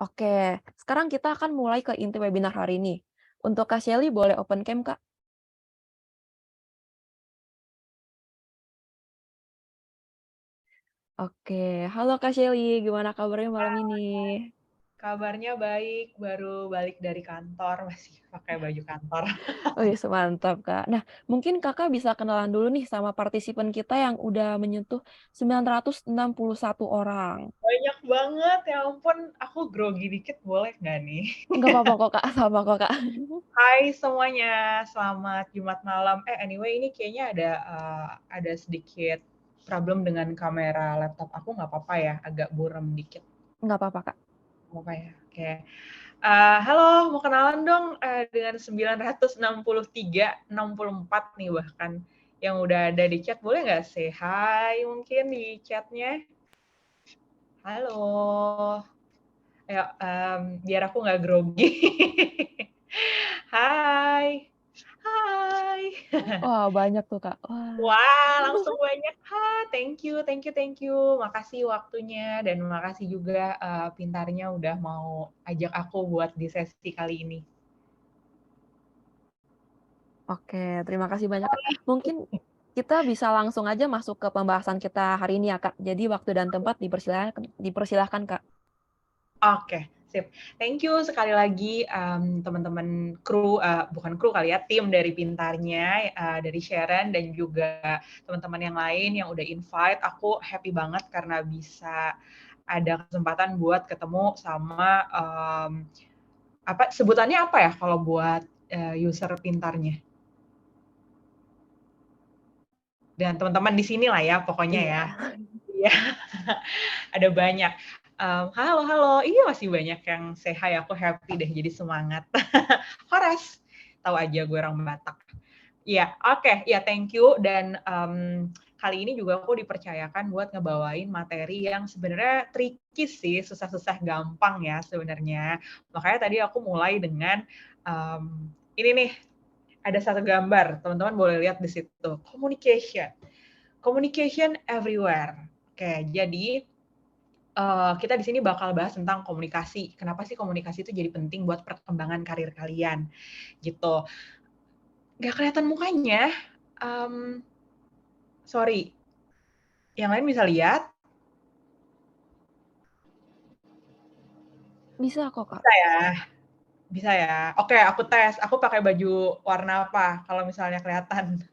Oke, sekarang kita akan mulai ke inti webinar hari ini. Untuk Kak Shelly boleh open cam, Kak? Oke, halo Kak Shelly, gimana kabarnya malam ini? Kabarnya baik, baru balik dari kantor, masih pakai baju kantor. Wih, semantap, Kak. Nah, mungkin Kakak bisa kenalan dulu nih sama partisipan kita yang udah menyentuh 961 orang. Banyak banget, ya ampun, aku grogi dikit boleh nggak nih? Nggak apa-apa kok, Kak, sama kok, Kak. Hai semuanya, selamat Jumat malam. Anyway ini kayaknya ada sedikit problem dengan kamera laptop aku, nggak apa-apa ya? Agak buram dikit, Nggak apa-apa, Kak. nggak apa ya? Oke. Halo, mau kenalan dong, dengan 963, 64 nih bahkan, yang udah ada di chat. Boleh nggak say hi mungkin di chat-nya? Halo, ayo, biar aku nggak grogi. Hai, hai. Wah, banyak tuh, Kak. Wah. Wah, langsung banyak. Thank you, thank you, thank you. Makasih waktunya dan makasih juga, Pintarnya udah mau ajak aku buat di sesi kali ini. Oke, terima kasih banyak, Kak. Mungkin kita bisa langsung aja masuk ke pembahasan kita hari ini ya, Kak. Jadi waktu dan tempat dipersilahkan, Kak. Oke, sip. Thank you sekali lagi, teman-teman kru, bukan kru kali ya, tim dari Pintarnya, dari Sharon dan juga teman-teman yang lain yang udah invite. Aku happy banget karena bisa ada kesempatan buat ketemu sama, sebutannya apa ya kalau buat, user Pintarnya? Dan teman-teman di sini lah ya pokoknya ya. Iya. Iya, ada banyak. Halo halo, iya masih banyak yang say hi, aku happy deh jadi semangat. Horas, tahu aja gue orang Batak. Iya, oke, ya thank you dan, kali ini juga aku dipercayakan buat ngebawain materi yang sebenarnya tricky sih, susah-susah gampang ya sebenarnya. Makanya tadi aku mulai dengan, ini nih, ada satu gambar, teman-teman boleh lihat di situ, communication. Communication everywhere. Oke, jadi, kita di sini bakal bahas tentang komunikasi. Kenapa sih komunikasi itu jadi penting buat perkembangan karir kalian, gitu. Nggak kelihatan mukanya, mmm, sorry, yang lain bisa lihat? Bisa kok, Kak. Bisa ya? Bisa ya? Oke, aku tes, aku pakai baju warna apa kalau misalnya kelihatan?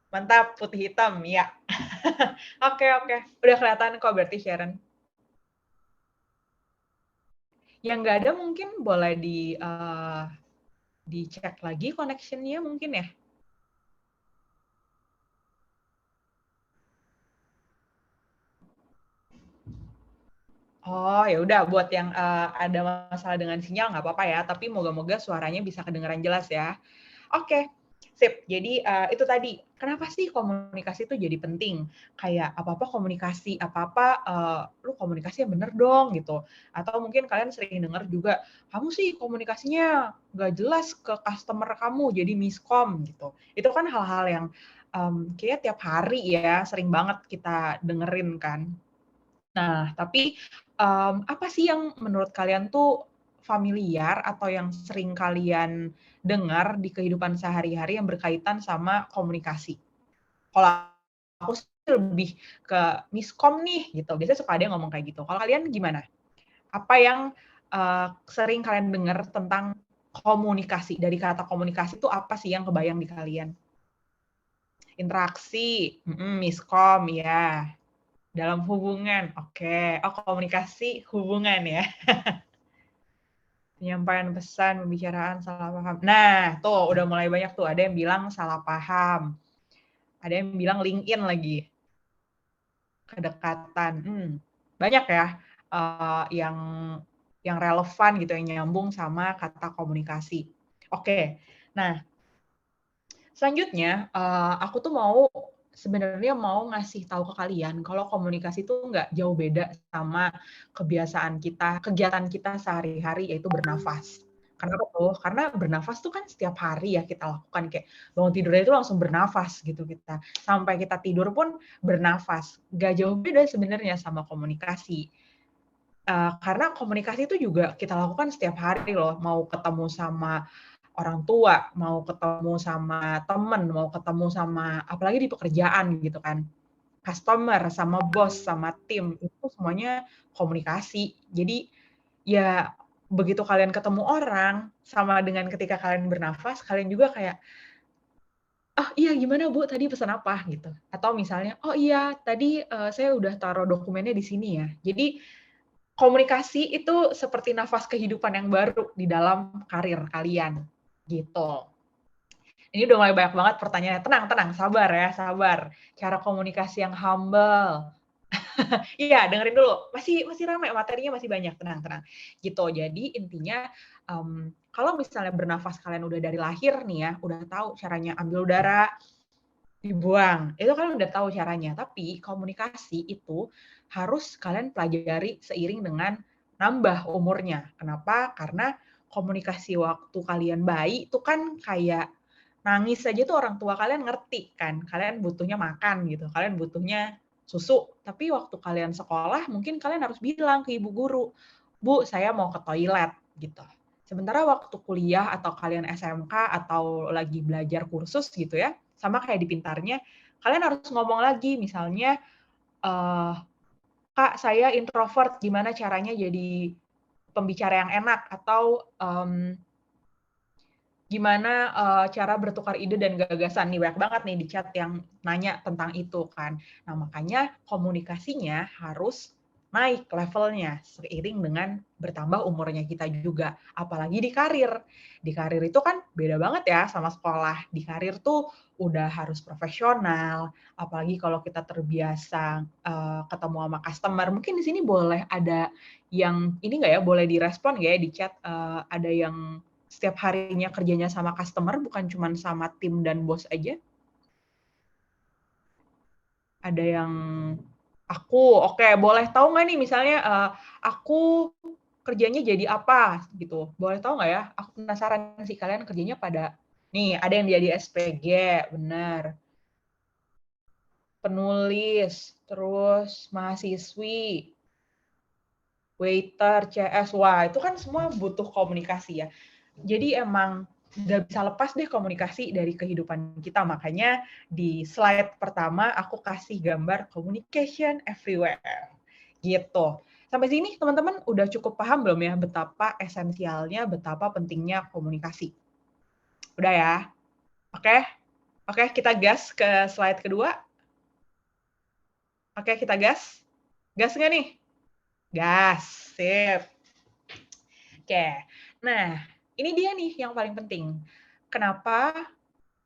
Mantap, putih hitam, iya. Oke oke, udah kelihatan kok berarti Sharon. Yang nggak ada mungkin boleh dicek lagi connection-nya mungkin ya? Oh, ya udah buat yang, ada masalah dengan sinyal nggak apa-apa ya, tapi moga-moga suaranya bisa kedengeran jelas ya. Oke, sip. Jadi, itu tadi, kenapa sih komunikasi itu jadi penting? Kayak apa-apa komunikasi, apa-apa, "Lu komunikasi yang bener dong," gitu. Atau mungkin kalian sering denger juga, "Kamu sih komunikasinya nggak jelas ke customer kamu, jadi miskom," gitu. Itu kan hal-hal yang, kayaknya tiap hari ya, sering banget kita dengerin kan. Nah, tapi, apa sih yang menurut kalian tuh familiar atau yang sering kalian dengar di kehidupan sehari-hari yang berkaitan sama komunikasi? Kalau aku sih lebih ke miskom nih gitu, biasanya suka ada yang ngomong kayak gitu. Kalau kalian gimana? Apa yang, sering kalian dengar tentang komunikasi? Dari kata komunikasi itu apa sih yang kebayang di kalian? Interaksi, miskom, ya. Dalam hubungan, oke. Oh, komunikasi hubungan ya. Penyampaian pesan, pembicaraan, salah paham. Nah, tuh udah mulai banyak tuh, ada yang bilang salah paham, ada yang bilang LinkedIn lagi, kedekatan, banyak ya, yang relevan gitu, yang nyambung sama kata komunikasi. Oke, nah selanjutnya, aku tuh sebenarnya mau ngasih tahu ke kalian kalau komunikasi itu nggak jauh beda sama kebiasaan kita, kegiatan kita sehari-hari, yaitu bernafas. Kenapa tuh? Karena bernafas tuh kan setiap hari ya kita lakukan, kayak bangun tidur aja itu langsung bernafas gitu kita, sampai kita tidur pun bernafas. Nggak jauh beda sebenarnya sama komunikasi. Karena komunikasi itu juga kita lakukan setiap hari loh, mau ketemu sama orang tua, mau ketemu sama temen, mau ketemu sama apalagi di pekerjaan gitu kan, customer, sama bos, sama tim, itu semuanya komunikasi. Jadi, ya begitu kalian ketemu orang, sama dengan ketika kalian bernafas, kalian juga kayak, "Oh iya gimana Bu, tadi pesan apa?" Gitu. Atau misalnya, "Oh iya tadi, saya udah taruh dokumennya di sini ya." Jadi, komunikasi itu seperti nafas kehidupan yang baru di dalam karir kalian, gitu. Ini udah mulai banyak banget pertanyaannya. Tenang tenang, sabar ya, sabar. Cara komunikasi yang humble. Iya, dengerin dulu. Masih masih ramai, materinya masih banyak, tenang tenang. Gitu. Jadi intinya, kalau misalnya bernafas kalian udah dari lahir nih ya, udah tahu caranya ambil udara, dibuang. Itu kalian udah tahu caranya. Tapi komunikasi itu harus kalian pelajari seiring dengan nambah umurnya. Kenapa? Karena komunikasi waktu kalian bayi itu kan kayak nangis aja tuh orang tua kalian ngerti kan, kalian butuhnya makan gitu, kalian butuhnya susu. Tapi waktu kalian sekolah mungkin kalian harus bilang ke ibu guru, "Bu, saya mau ke toilet," gitu. Sementara waktu kuliah atau kalian SMK atau lagi belajar kursus gitu ya, sama kayak di Pintarnya, kalian harus ngomong lagi misalnya, eee, "Kak, saya introvert, gimana caranya jadi pembicara yang enak?" Atau, gimana, cara bertukar ide dan gagasan? Nih banyak banget nih di chat yang nanya tentang itu kan. Nah, makanya komunikasinya harus naik levelnya seiring dengan bertambah umurnya kita juga, apalagi di karir. Di karir itu kan beda banget ya sama sekolah. Di karir tuh udah harus profesional, apalagi kalau kita terbiasa, ketemu sama customer. Mungkin di sini boleh ada yang ini nggak ya, boleh direspon nggak ya di chat, ada yang setiap harinya kerjanya sama customer, bukan cuman sama tim dan bos aja? Ada yang oke, boleh tahu nggak nih misalnya, aku kerjanya jadi apa gitu, boleh tahu nggak ya? Aku penasaran sih kalian kerjanya pada nih ada yang jadi SPG, bener, penulis, terus mahasiswi, waiter, CS, wah itu kan semua butuh komunikasi ya. Jadi emang nggak bisa lepas deh komunikasi dari kehidupan kita. Makanya di slide pertama aku kasih gambar communication everywhere. Gitu. Sampai sini teman-teman udah cukup paham belum ya betapa esensialnya, betapa pentingnya komunikasi? Udah ya? Oke? Oke, kita gas ke slide kedua. Oke, kita gas? Gas nggak nih? Gas, sip. Oke. Nah, ini dia nih yang paling penting. Kenapa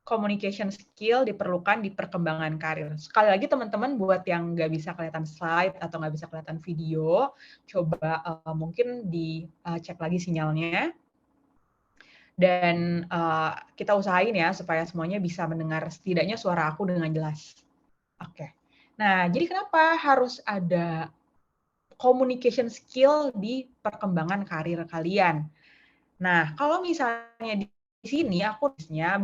communication skill diperlukan di perkembangan karir. Sekali lagi teman-teman buat yang nggak bisa kelihatan slide atau nggak bisa kelihatan video, coba mungkin dicek lagi sinyalnya dan kita usahain ya supaya semuanya bisa mendengar setidaknya suara aku dengan jelas. Oke. Nah, jadi kenapa harus ada communication skill di perkembangan karir kalian? Nah, kalau misalnya di sini aku nulisnya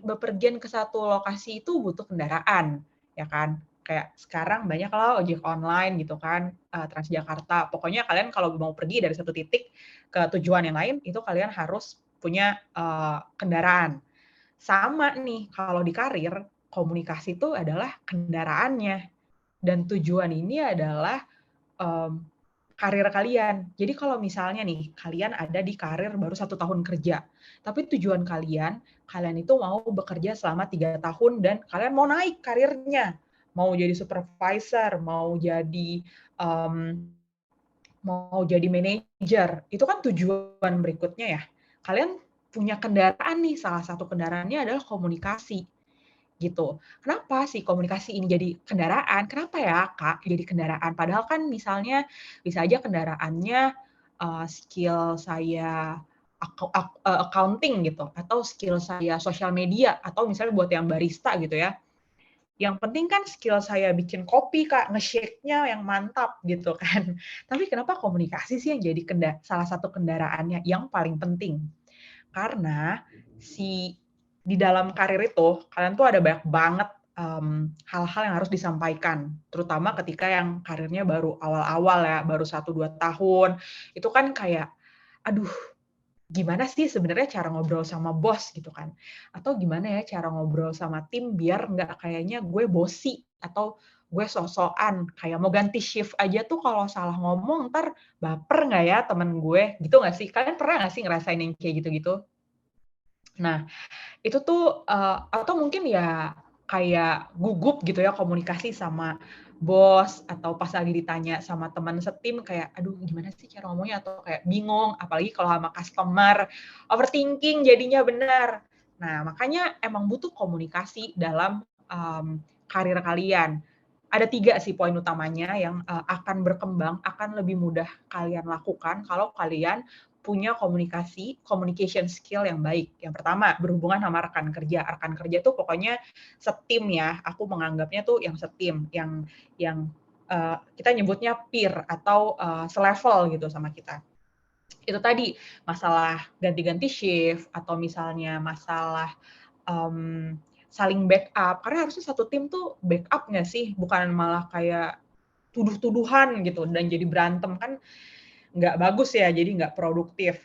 bepergian ke satu lokasi itu butuh kendaraan, ya kan. Kayak sekarang banyak lah ojek online gitu kan, Transjakarta. Pokoknya kalian kalau mau pergi dari satu titik ke tujuan yang lain, itu kalian harus punya, kendaraan. Sama nih kalau di karir, komunikasi itu adalah kendaraannya dan tujuan ini adalah, mmm, karir kalian. Jadi kalau misalnya nih, kalian ada di karir baru 1 tahun kerja, tapi tujuan kalian, kalian itu mau bekerja selama 3 tahun dan kalian mau naik karirnya, mau jadi supervisor, mmm, mau jadi manajer, itu kan tujuan berikutnya ya. Kalian punya kendaraan nih, salah satu kendaraannya adalah komunikasi. Gitu. Kenapa sih komunikasi ini jadi kendaraan? Kenapa ya, Kak, jadi kendaraan? Padahal kan misalnya bisa aja kendaraannya, skill saya accounting gitu, atau skill saya sosial media, atau misalnya buat yang barista gitu ya. Yang penting kan skill saya bikin kopi, Kak, nge-shake-nya yang mantap gitu kan. Tapi kenapa komunikasi sih yang jadi salah satu kendaraannya yang paling penting? Karena di dalam karir itu, kalian tuh ada banyak banget, hal-hal yang harus disampaikan, terutama ketika yang karirnya baru awal-awal ya, baru 1-2 tahun, itu kan kayak, aduh gimana sih sebenarnya cara ngobrol sama bos gitu kan, atau gimana ya cara ngobrol sama tim biar nggak kayaknya gue bosi atau gue sok-sokan, kayak mau ganti shift aja tuh kalau salah ngomong entar baper nggak ya temen gue, gitu nggak sih? Kalian pernah nggak sih ngerasain yang kayak gitu-gitu? Nah, itu tuh, atau mungkin ya kayak gugup gitu ya komunikasi sama bos atau pas lagi ditanya sama teman setim kayak, "Aduh gimana sih cara ngomongnya?" Atau kayak bingung, apalagi kalau sama customer, overthinking jadinya bener. Nah, makanya emang butuh komunikasi dalam, karir kalian. Ada 3 sih poin utamanya yang, akan berkembang, akan lebih mudah kalian lakukan kalau kalian punya communication skill yang baik. Yang pertama, berhubungan sama rekan kerja. Rekan kerja tuh pokoknya setim ya, aku menganggapnya tuh yang setim, yang, kita nyebutnya peer atau, selevel gitu sama kita. Itu tadi, masalah ganti-ganti shift atau misalnya masalah, mmm, saling backup, karena harusnya satu tim tuh backup nggak sih? Bukan malah kayak tuduh-tuduhan gitu dan jadi berantem, kan nggak bagus ya, jadi nggak produktif.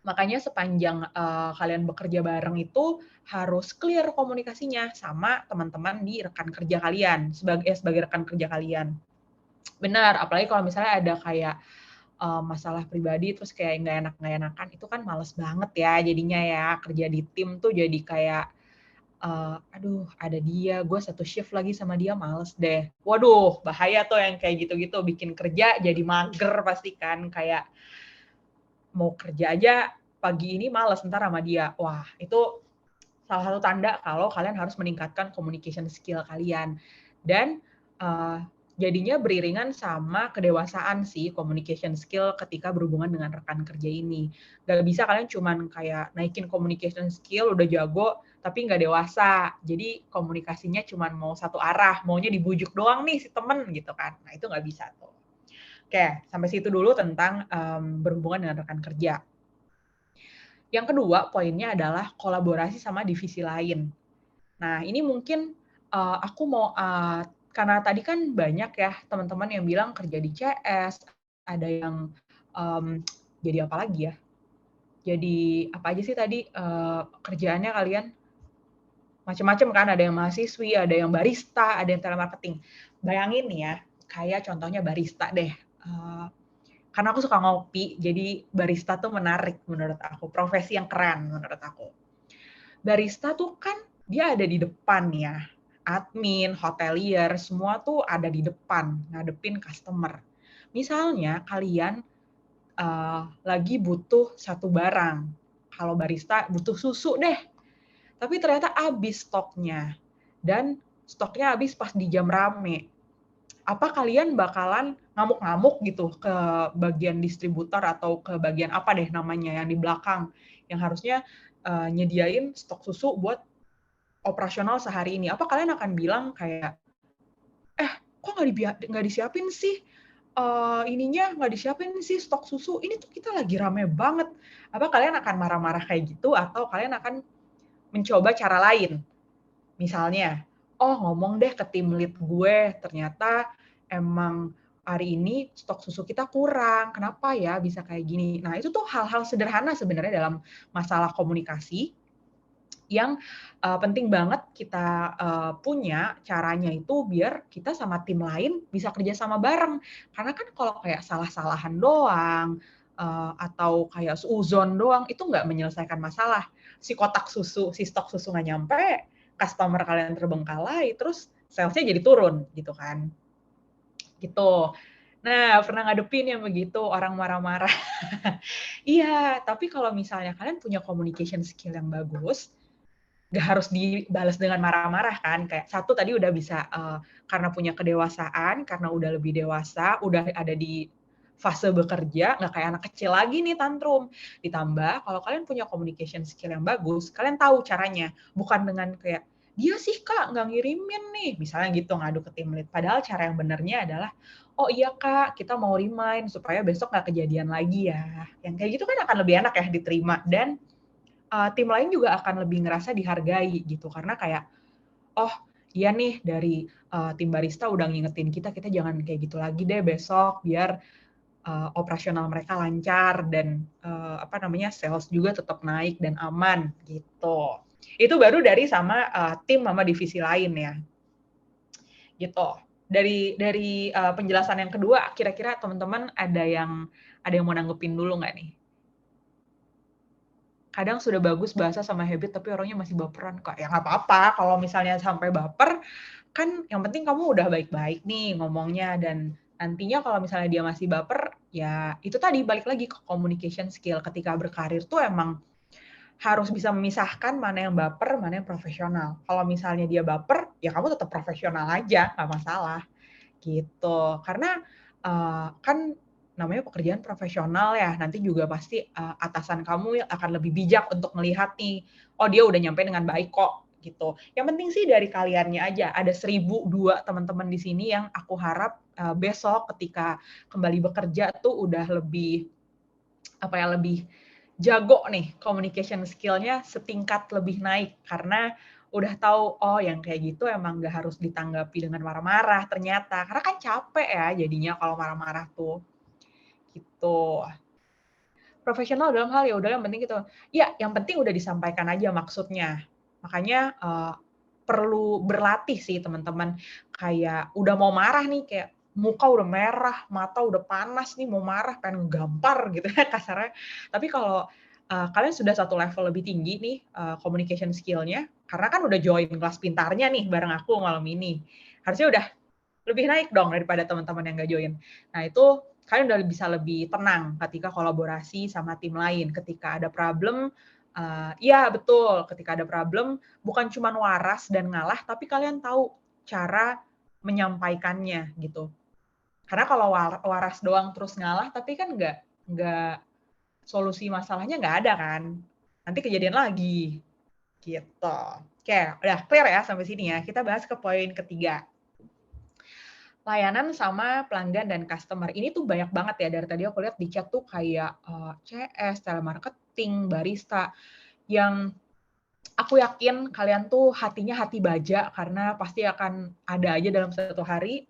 Makanya sepanjang, kalian bekerja bareng itu harus clear komunikasinya sama teman-teman di rekan kerja kalian, sebagai rekan kerja kalian. Benar, apalagi kalau misalnya ada kayak, masalah pribadi terus kayak nggak enakan, itu kan males banget ya jadinya ya, kerja di tim tuh jadi kayak, "Aduh ada dia, gue satu shift lagi sama dia, males deh." Waduh bahaya tuh yang kayak gitu-gitu, bikin kerja jadi mager pasti kan, kayak mau kerja aja pagi ini males, entar sama dia. Wah, itu salah satu tanda kalau kalian harus meningkatkan communication skill kalian. Dan, jadinya beriringan sama kedewasaan sih communication skill ketika berhubungan dengan rekan kerja ini. Nggak bisa kalian cuman kayak naikin communication skill udah jago, tapi nggak dewasa. Jadi komunikasinya cuman mau satu arah, maunya dibujuk doang nih si temen gitu kan. Nah itu nggak bisa tuh. Oke, sampai situ dulu tentang, berhubungan dengan rekan kerja. Yang kedua poinnya adalah kolaborasi sama divisi lain. Nah ini mungkin, aku mau, karena tadi kan banyak ya teman-teman yang bilang kerja di CS, ada yang, mmm, jadi apa lagi ya, jadi apa aja sih tadi, kerjaannya kalian? Macem-macem kan, ada yang mahasiswi, ada yang barista, ada yang telemarketing. Bayangin nih ya, kayak contohnya barista deh, karena aku suka ngopi, jadi barista tuh menarik menurut aku, profesi yang keren menurut aku. Barista tuh kan dia ada di depan ya, admin, hotelier, semua tuh ada di depan, ngadepin customer. Misalnya kalian, lagi butuh satu barang, kalau barista butuh susu deh, tapi ternyata habis stoknya, dan stoknya habis pas di jam rame. Apa kalian bakalan ngamuk-ngamuk gitu ke bagian distributor atau ke bagian apa deh namanya yang di belakang, yang harusnya, nyediain stok susu buat operasional sehari ini? Apa kalian akan bilang kayak, "Eh, kok nggak disiapin sih, ininya, nggak disiapin sih stok susu, ini tuh kita lagi rame banget." Apa kalian akan marah-marah kayak gitu atau kalian akan mencoba cara lain? Misalnya, "Oh ngomong deh ke tim lead gue, ternyata emang hari ini stok susu kita kurang, kenapa ya bisa kayak gini?" Nah itu tuh hal-hal sederhana sebenarnya dalam masalah komunikasi yang, penting banget kita, punya caranya itu biar kita sama tim lain bisa kerja sama bareng. Karena kan kalau kayak salah-salahan doang, atau kayak suuzon doang, itu nggak menyelesaikan masalah. Si kotak susu, si stok susu nggak nyampe, customer kalian terbengkalai, terus sales-nya jadi turun gitu kan, gitu. Nah, pernah ngadepin yang begitu, orang marah-marah. Iya, tapi kalau misalnya kalian punya communication skill yang bagus, nggak harus dibalas dengan marah-marah kan, kayak satu tadi udah bisa, karena punya kedewasaan, karena udah lebih dewasa, udah ada di fase bekerja, nggak kayak anak kecil lagi nih tantrum. Ditambah kalau kalian punya communication skill yang bagus, kalian tahu caranya, bukan dengan kayak, "Dia sih Kak nggak ngirimin nih," misalnya gitu ngadu ke tim lead. Padahal cara yang benernya adalah, "Oh iya Kak, kita mau remind supaya besok nggak kejadian lagi ya." Yang kayak gitu kan akan lebih enak ya diterima dan tim lain juga akan lebih ngerasa dihargai gitu karena kayak, oh iya nih dari tim barista udah ngingetin kita jangan kayak gitu lagi deh besok biar operasional mereka lancar dan apa namanya sales juga tetap naik dan aman gitu. Itu baru dari sama tim sama divisi lain ya. Gitu. Dari penjelasan yang kedua, kira-kira teman-teman ada yang mau nanggepin dulu nggak nih? Kadang sudah bagus bahasa sama habit, tapi orangnya masih baperan, Kak. Ya nggak apa-apa kalau misalnya sampai baper, kan yang penting kamu udah baik-baik nih ngomongnya dan nantinya kalau misalnya dia masih baper, ya itu tadi balik lagi ke communication skill. Ketika berkarir tuh emang harus bisa memisahkan mana yang baper, mana yang profesional. Kalau misalnya dia baper, ya kamu tetap profesional aja, nggak masalah. Gitu. Karena, kan namanya pekerjaan profesional ya, nanti juga pasti, atasan kamu yang akan lebih bijak untuk melihat nih, "Oh dia udah nyampe dengan baik kok," gitu. Yang penting sih dari kaliannya aja, ada 1.002 teman-teman di sini yang aku harap, besok ketika kembali bekerja tuh udah lebih, apa ya, lebih jago nih communication skill-nya setingkat lebih naik karena udah tahu, oh yang kayak gitu emang nggak harus ditanggapi dengan marah-marah ternyata, karena kan capek ya jadinya kalau marah-marah tuh, gitu. Profesional dalam hal ya udah yang penting gitu ya yang penting udah disampaikan aja maksudnya. Makanya, perlu berlatih sih teman-teman, kayak udah mau marah nih, kayak muka udah merah, mata udah panas nih, mau marah, pengen ngegampar gitu ya kasarnya. Tapi kalau, kalian sudah satu level lebih tinggi nih, communication skill-nya, karena kan udah join kelas pintarnya nih bareng aku malam ini. Harusnya udah lebih naik dong daripada teman-teman yang nggak join. Nah itu kalian udah bisa lebih tenang ketika kolaborasi sama tim lain. Ketika ada problem, iya betul, ketika ada problem bukan cuma waras dan ngalah, tapi kalian tahu cara menyampaikannya gitu. Karena kalau waras doang terus ngalah, tapi kan nggak solusi masalahnya nggak ada kan. Nanti kejadian lagi, gitu. Oke, udah clear ya sampai sini ya. Kita bahas ke poin ketiga. Layanan sama pelanggan dan customer. Ini tuh banyak banget ya, dari tadi aku lihat di chat tuh kayak, CS, telemarketing, barista, yang aku yakin kalian tuh hatinya hati baja karena pasti akan ada aja dalam satu hari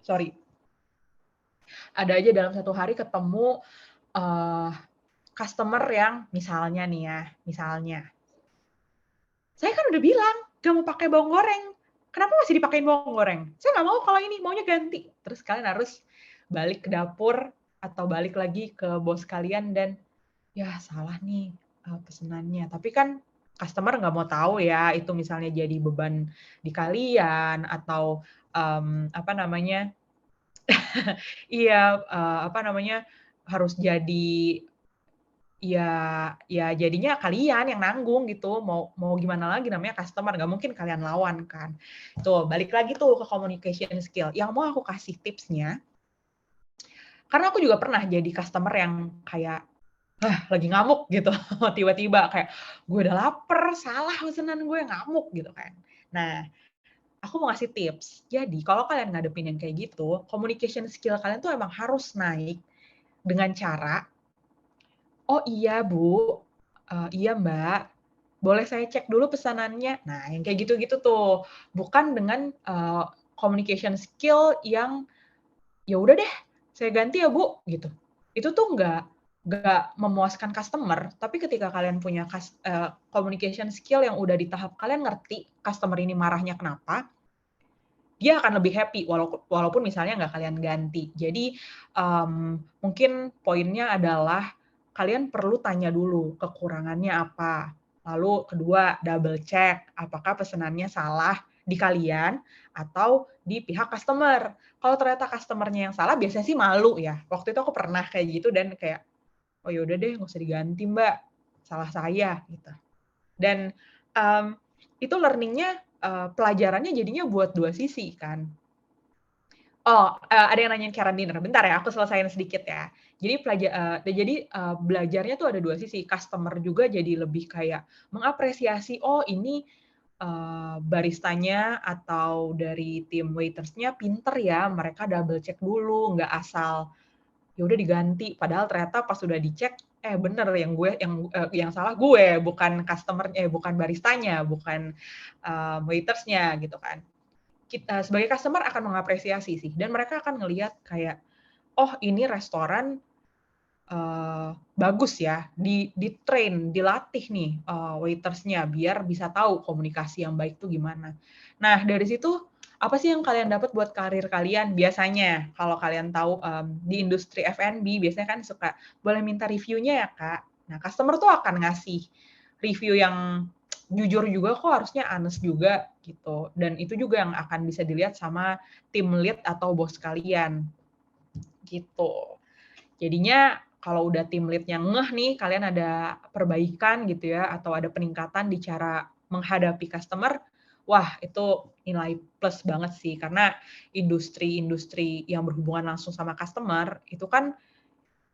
sorry, ada aja dalam satu hari ketemu, eee, customer yang misalnya nih ya, misalnya, "Saya kan udah bilang nggak mau pakai bawang goreng, kenapa masih dipakein bawang goreng? Saya nggak mau kalau ini, maunya ganti." Terus kalian harus balik ke dapur atau balik lagi ke bos kalian dan, "Ya salah nih, pesenannya." Tapi kan customer nggak mau tahu ya itu misalnya jadi beban di kalian atau, apa namanya iya, apa namanya, harus jadi ya ya jadinya kalian yang nanggung gitu, mau mau gimana lagi namanya customer, nggak mungkin kalian lawan kan. Tuh, balik lagi tuh ke communication skill. Yang mau aku kasih tipsnya, karena aku juga pernah jadi customer yang kayak, lagi ngamuk gitu, tiba-tiba kayak, "Gue udah laper, salah pesanan gue," ngamuk gitu kan. Nah, aku mau ngasih tips. Jadi, kalau kalian ngadepin yang kayak gitu, communication skill kalian tuh emang harus naik dengan cara, "Oh iya Bu, iya Mbak, boleh saya cek dulu pesanannya?" Nah, yang kayak gitu-gitu tuh. Bukan dengan, communication skill yang, "Ya udah deh, saya ganti ya Bu," gitu. Itu tuh nggak memuaskan customer, tapi ketika kalian punya communication skill yang udah di tahap kalian ngerti customer ini marahnya kenapa, dia akan lebih happy walaupun misalnya nggak kalian ganti. Jadi, mungkin poinnya adalah kalian perlu tanya dulu kekurangannya apa. Lalu kedua, double check apakah pesanannya salah di kalian atau di pihak customer. Kalau ternyata customer-nya yang salah biasanya sih malu ya. Waktu itu aku pernah kayak gitu dan kayak, "Oh ya udah deh nggak usah diganti Mbak, salah saya," gitu. Dan, mmm, itu learning-nya, pelajarannya jadinya buat 2 sisi kan. Oh, ada yang nanyain karantina, bentar ya aku selesaiin sedikit ya. Belajarnya tuh ada 2 sisi, customer juga jadi lebih kayak mengapresiasi, oh ini, baristanya atau dari tim waiters-nya pinter ya, mereka double check dulu, nggak asal ya udah diganti. Padahal ternyata pas udah dicek, bener yang salah gue, bukan bukan baristanya, bukan waitersnya gitu kan. Kita sebagai customer akan mengapresiasi sih, dan mereka akan ngelihat kayak, oh ini restoran bagus ya, di-train, dilatih nih waiters-nya biar bisa tahu komunikasi yang baik tuh gimana. Nah, dari situ apa sih yang kalian dapat buat karir kalian? Biasanya kalau kalian tahu di industri F&B biasanya kan suka boleh minta reviewnya ya, Kak. Nah, customer tuh akan ngasih review yang jujur juga kok, harusnya honest juga gitu. Dan itu juga yang akan bisa dilihat sama tim lead atau bos kalian gitu. Jadinya kalau udah tim lead-nya ngeh nih, kalian ada perbaikan gitu ya, atau ada peningkatan di cara menghadapi customer, wah itu nilai plus banget sih. Karena industri-industri yang berhubungan langsung sama customer, itu kan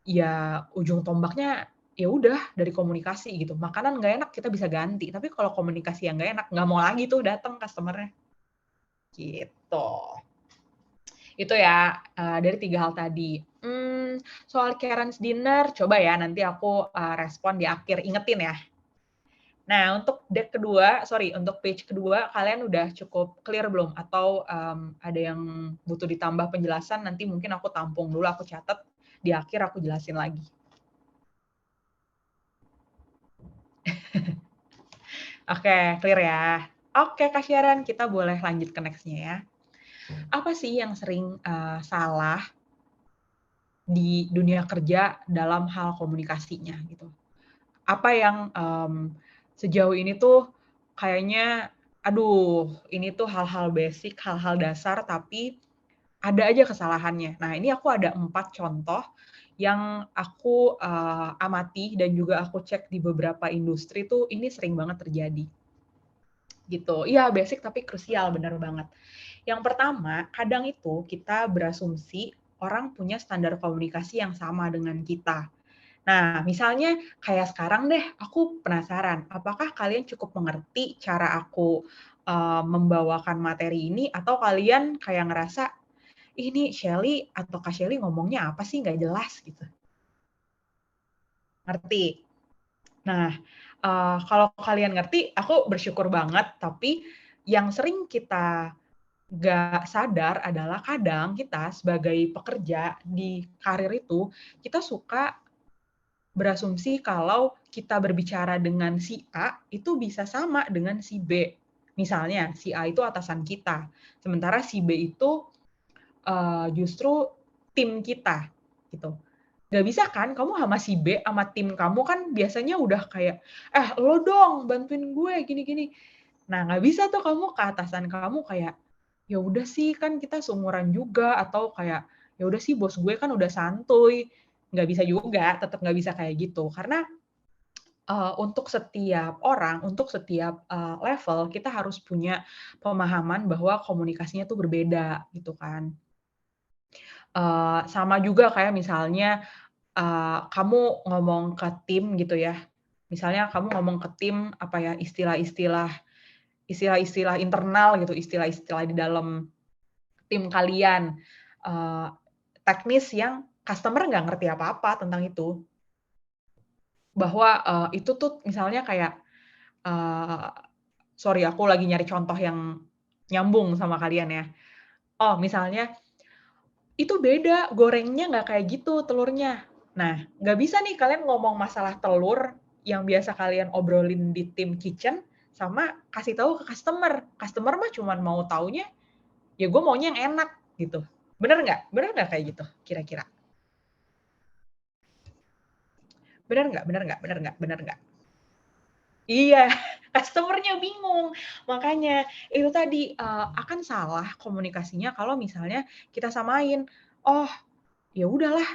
ya ujung tombaknya ya udah dari komunikasi gitu. Makanan nggak enak kita bisa ganti, tapi kalau komunikasi yang nggak enak, nggak mau lagi tuh datang customer-nya. Gitu. Itu ya, dari 3 hal tadi. Soal Karen's dinner, coba ya nanti aku, respon di akhir, ingetin ya. Nah, untuk page kedua, kalian udah cukup clear belum? Atau, ada yang butuh ditambah penjelasan, nanti mungkin aku tampung dulu, aku catat, di akhir aku jelasin lagi. Oke, clear ya? Oke, Kak Sharon, kita boleh lanjut ke next-nya ya. Apa sih yang sering, salah di dunia kerja dalam hal komunikasinya gitu? Apa yang, sejauh ini tuh kayaknya, aduh ini tuh hal-hal basic, hal-hal dasar, tapi ada aja kesalahannya. Nah, ini aku ada 4 contoh yang aku, amati dan juga aku cek di beberapa industri tuh ini sering banget terjadi, gitu. Iya basic tapi krusial, bener banget. Yang pertama, kadang itu kita berasumsi orang punya standar komunikasi yang sama dengan kita. Nah, misalnya kayak sekarang deh, aku penasaran, apakah kalian cukup mengerti cara aku, membawakan materi ini, atau kalian kayak ngerasa, "Ini Shelly atau Kak Shelly ngomongnya apa sih, nggak jelas," gitu. Ngerti? Nah, kalau kalian ngerti, aku bersyukur banget, tapi yang sering kita nggak sadar adalah kadang kita sebagai pekerja di karir itu, kita suka berasumsi kalau kita berbicara dengan si A, itu bisa sama dengan si B. Misalnya, si A itu atasan kita, sementara si B itu, justru tim kita, gitu. Nggak bisa kan, kamu sama si B, sama tim kamu kan biasanya udah kayak, lo dong bantuin gue gini-gini." Nah, nggak bisa tuh kamu ke atasan kamu kayak, "Ya udah sih, kan kita seumuran juga," atau kayak, "Ya udah sih bos gue kan udah santuy." Nggak bisa juga, tetap nggak bisa kayak gitu. Karena, untuk setiap orang, untuk setiap, level, kita harus punya pemahaman bahwa komunikasinya tuh berbeda, gitu kan. Sama juga kayak misalnya, kamu ngomong ke tim gitu ya, misalnya kamu ngomong ke tim, apa ya, istilah-istilah internal gitu, istilah-istilah di dalam tim kalian, eee, teknis yang customer nggak ngerti apa-apa tentang itu. Bahwa, itu tuh misalnya kayak, eee, sorry aku lagi nyari contoh yang nyambung sama kalian ya. Oh misalnya, "Itu beda, gorengnya nggak kayak gitu telurnya." Nah, nggak bisa nih kalian ngomong masalah telur yang biasa kalian obrolin di tim kitchen, sama kasih tahu ke customer. Customer mah cuman mau taunya, ya gue maunya yang enak gitu. Bener nggak? Bener nggak kayak gitu kira-kira? Bener nggak bener nggak bener nggak bener nggak? Iya, customer-nya bingung. Makanya itu tadi, akan salah komunikasinya kalau misalnya kita samain, "Oh, ya udahlah,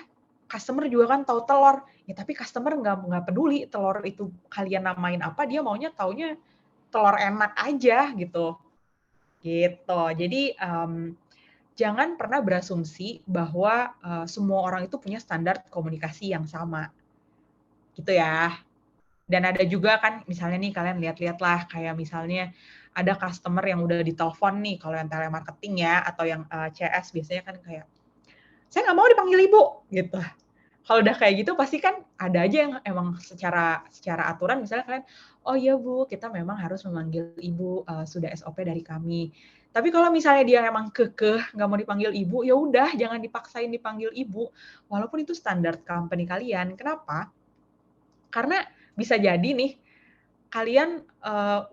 customer juga kan tahu telur." Ya tapi customer nggak peduli telur itu kalian namain apa, dia maunya taunya telur enak aja gitu, gitu. Jadi, jangan pernah berasumsi bahwa, semua orang itu punya standar komunikasi yang sama, gitu ya. Dan ada juga kan misalnya nih kalian lihat-lihat lah kayak misalnya ada customer yang udah ditelepon nih kalau yang telemarketing ya atau yang, CS biasanya kan kayak, saya nggak mau dipanggil ibu, gitu. Kalau udah kayak gitu pasti kan ada aja yang emang secara aturan misalnya kalian, "Oh iya Bu, kita memang harus memanggil Ibu, sudah SOP dari kami." Tapi kalau misalnya dia emang kekeh nggak mau dipanggil Ibu, ya udah jangan dipaksain dipanggil Ibu, walaupun itu standar company kalian. Kenapa? Karena bisa jadi nih kalian,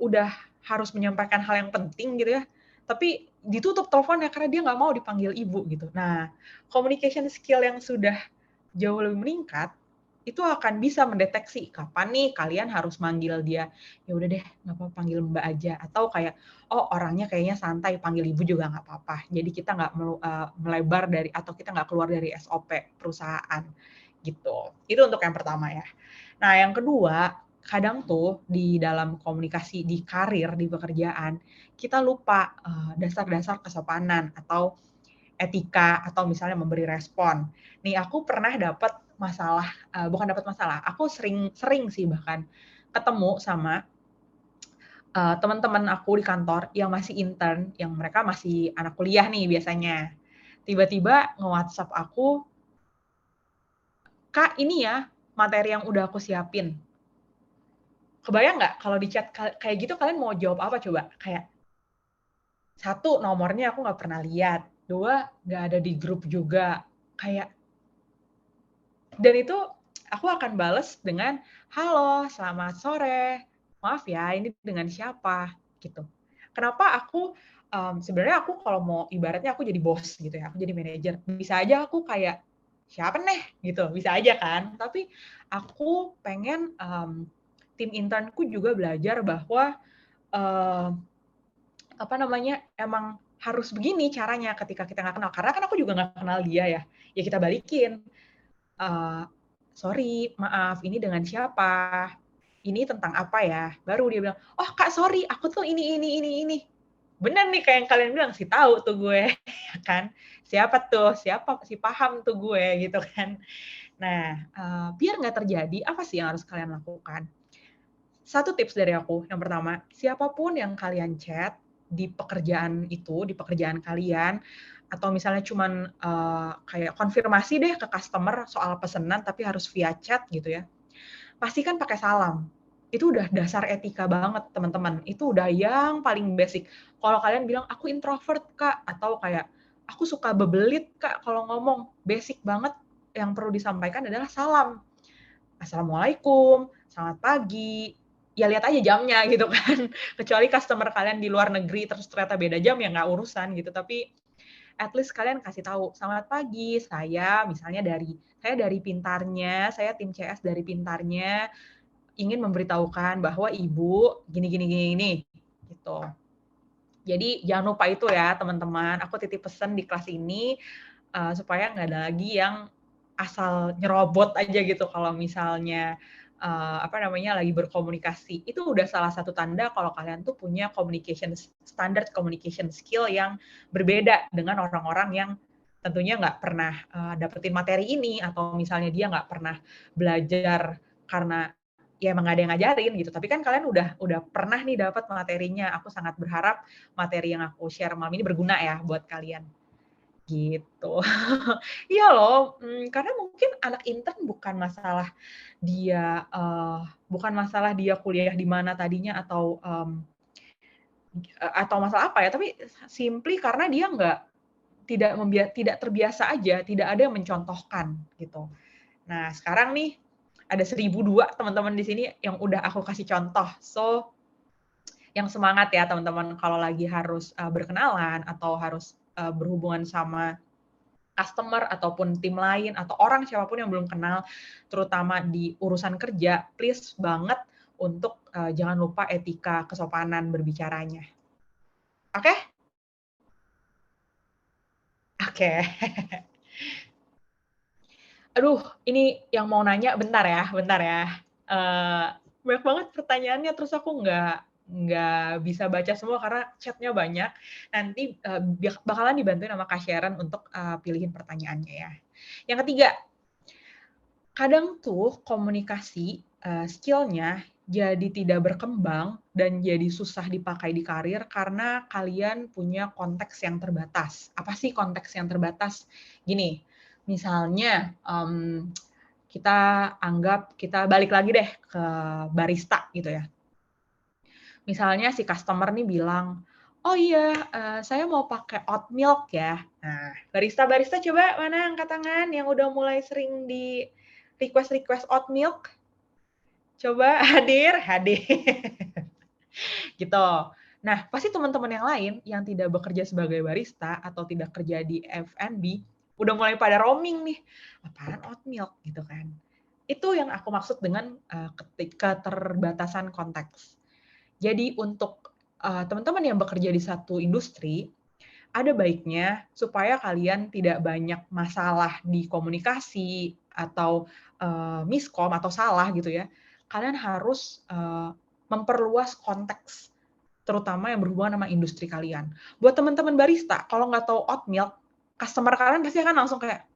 udah harus menyampaikan hal yang penting gitu ya, tapi ditutup teleponnya karena dia nggak mau dipanggil ibu gitu. Nah, communication skill yang sudah jauh lebih meningkat, itu akan bisa mendeteksi kapan nih kalian harus manggil dia, "Ya udah deh, nggak apa-apa panggil Mbak aja," atau kayak, "Oh orangnya kayaknya santai, panggil ibu juga nggak apa-apa." Jadi kita nggak melebar dari atau kita nggak keluar dari SOP perusahaan, gitu. Itu untuk yang pertama ya. Nah, yang kedua, kadang tuh di dalam komunikasi di karir, di pekerjaan, kita lupa, dasar-dasar kesopanan atau etika atau misalnya memberi respon. Nih aku pernah dapat masalah, bukan dapat masalah, aku sering sering sih bahkan ketemu sama, teman-teman aku di kantor yang masih intern, yang mereka masih anak kuliah nih biasanya. Tiba-tiba nge-WhatsApp aku, "Kak, ini ya materi yang udah aku siapin." Kebayang nggak kalau di chat kayak gitu kalian mau jawab apa coba? Kayak, satu nomornya aku nggak pernah lihat, 2 nggak ada di grup juga. Kayak dan itu aku akan bales dengan, "Halo, selamat sore. Maaf ya, ini dengan siapa?" Gitu. Kenapa aku, sebenarnya aku kalau mau ibaratnya aku jadi bos gitu ya, aku jadi manajer, bisa aja aku kayak, "Siapa nih?" Gitu, bisa aja kan. Tapi aku pengen, tim internku juga belajar bahwa, eee, apa namanya, emang harus begini caranya ketika kita nggak kenal. Karena kan aku juga nggak kenal dia ya, ya kita balikin. Eee, "Sorry, maaf, ini dengan siapa? Ini tentang apa ya?" Baru dia bilang, "Oh Kak, sorry, aku tuh ini." Bener nih kayak yang kalian bilang, si tahu tuh gue, ya kan. Siapa tuh, siapa, si paham tuh gue, gitu kan. Nah, biar nggak terjadi, apa sih yang harus kalian lakukan? Satu tips dari aku, yang pertama, siapapun yang kalian chat di pekerjaan itu, di pekerjaan kalian, atau misalnya cuman, kayak konfirmasi deh ke customer soal pesenan tapi harus via chat gitu ya, pastikan pakai salam. Itu udah dasar etika banget teman-teman, itu udah yang paling basic. Kalau kalian bilang, "Aku introvert Kak," atau kayak, "Aku suka bebelit Kak kalau ngomong," basic banget yang perlu disampaikan adalah salam. Assalamualaikum, selamat pagi, ya lihat aja jamnya gitu kan. Kecuali customer kalian di luar negeri terus ternyata beda jam ya nggak urusan gitu, tapi at least kalian kasih tahu, "Selamat pagi, saya dari Pintarnya, saya tim CS dari Pintarnya, ingin memberitahukan bahwa Ibu gini gini gini gini," gitu. Jadi jangan lupa itu ya teman-teman, aku titip pesan di kelas ini, supaya nggak ada lagi yang asal nyerobot aja gitu kalau misalnya, apa namanya, lagi berkomunikasi. Itu udah salah satu tanda kalau kalian tuh punya standard communication skill yang berbeda dengan orang-orang yang tentunya nggak pernah, dapetin materi ini atau misalnya dia nggak pernah belajar karena ya emang nggak ada yang ngajarin gitu. Tapi kan kalian udah pernah nih dapat materinya. Aku sangat berharap materi yang aku share malam ini berguna ya buat kalian. Gitu. Iya loh, karena mungkin anak intern bukan masalah dia kuliah di mana tadinya atau masalah apa ya, tapi simply karena dia tidak terbiasa aja, tidak ada yang mencontohkan, gitu. Nah, sekarang nih ada 1.002 teman-teman di sini yang udah aku kasih contoh. So, yang semangat ya teman-teman kalau lagi harus, berkenalan atau harus, berhubungan sama customer ataupun tim lain atau orang siapapun yang belum kenal, terutama di urusan kerja, please banget untuk, jangan lupa etika kesopanan berbicaranya. Oke? Oke. Aduh, ini yang mau nanya bentar ya, eee, banyak banget pertanyaannya terus aku nggak bisa baca semua karena chat-nya banyak. Nanti, bakalan dibantuin sama Kak Sharon untuk, pilihin pertanyaannya ya. Yang ketiga, kadang tuh komunikasi, skill-nya jadi tidak berkembang dan jadi susah dipakai di karir karena kalian punya konteks yang terbatas. Apa sih konteks yang terbatas? Gini, Misalnya, kita anggap kita balik lagi deh ke barista gitu ya. Misalnya si customer nih bilang, "Oh iya, saya mau pakai oat milk ya." Nah, barista-barista coba mana angkat tangan yang udah mulai sering di request-request oat milk? Coba hadir? Hadir. Gitu. Nah, pasti teman-teman yang lain yang tidak bekerja sebagai barista atau tidak kerja di F&B, udah mulai pada roaming nih, "Apaan oat milk?" Gitu kan. Itu yang aku maksud dengan, keterbatasan konteks. Jadi untuk, teman-teman yang bekerja di satu industri, ada baiknya supaya kalian tidak banyak masalah di komunikasi atau, miskom atau salah gitu ya, kalian harus, memperluas konteks, terutama yang berhubungan sama industri kalian. Buat teman-teman barista, kalau nggak tahu oat milk, customer kalian pasti akan langsung kayak,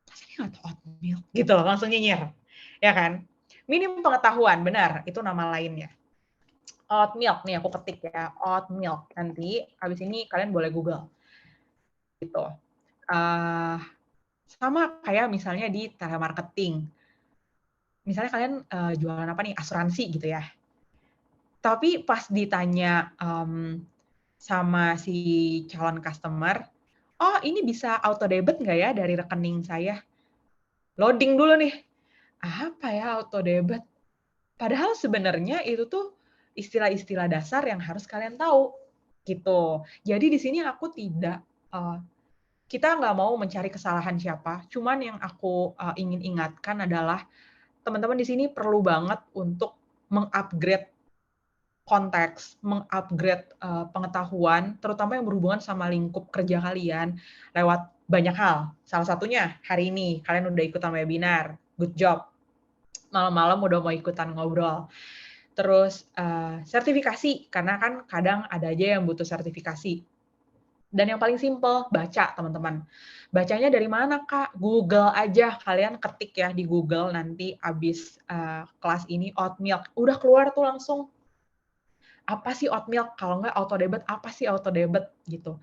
"Masa dia nggak tahu oat milk?" Gitu loh, langsung nyinyir, ya kan? Minim pengetahuan, benar, itu nama lainnya. Oat milk nih aku ketik ya, oat milk. Nanti habis ini kalian boleh Google, gitu. Eee, Sama kayak misalnya di telemarketing. Misalnya kalian, jualan apa nih, asuransi gitu ya. Tapi pas ditanya, sama si calon customer, "Oh ini bisa auto debit nggak ya dari rekening saya?" Loading dulu nih, apa ya auto debit? Padahal sebenarnya itu tuh istilah-istilah dasar yang harus kalian tahu, gitu. Jadi di sini aku tidak, kita nggak mau mencari kesalahan siapa, cuman yang aku, ingin ingatkan adalah teman-teman di sini perlu banget untuk meng-upgrade konteks, meng-upgrade, pengetahuan, terutama yang berhubungan sama lingkup kerja kalian lewat banyak hal. Salah satunya hari ini kalian udah ikutan webinar, good job. Malam-malam udah mau ikutan ngobrol. Terus, sertifikasi, karena kan kadang ada aja yang butuh sertifikasi. Dan yang paling simpel, baca teman-teman. Bacanya dari mana Kak? Google aja, kalian ketik ya di Google nanti abis, kelas ini oat milk, udah keluar tuh langsung, apa sih oat milk? Kalau nggak auto debit, apa sih auto debit? Gitu.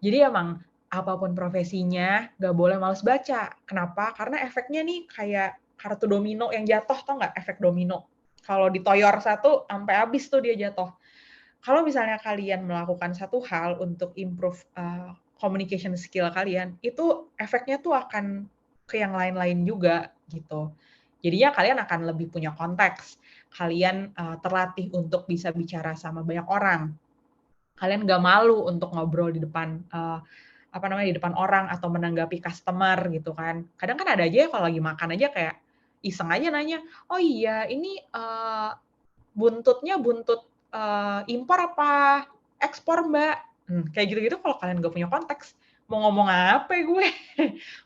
Jadi emang apapun profesinya, nggak boleh males baca. Kenapa? Karena efeknya nih kayak kartu domino yang jatuh, tau nggak efek domino? Kalau ditoyor satu, sampai habis tuh dia jatuh. Kalau misalnya kalian melakukan satu hal untuk improve, communication skill kalian, itu efeknya tuh akan ke yang lain-lain juga, gitu. Jadinya kalian akan lebih punya konteks, kalian, terlatih untuk bisa bicara sama banyak orang, kalian nggak malu untuk ngobrol di depan, apa namanya, di depan orang atau menanggapi customer gitu kan. Kadang kan ada aja ya kalau lagi makan aja kayak iseng aja nanya, "Oh iya ini, buntutnya buntut, impor apa ekspor, Mbak?" Kayak gitu-gitu kalau kalian nggak punya konteks, mau ngomong apa ya gue?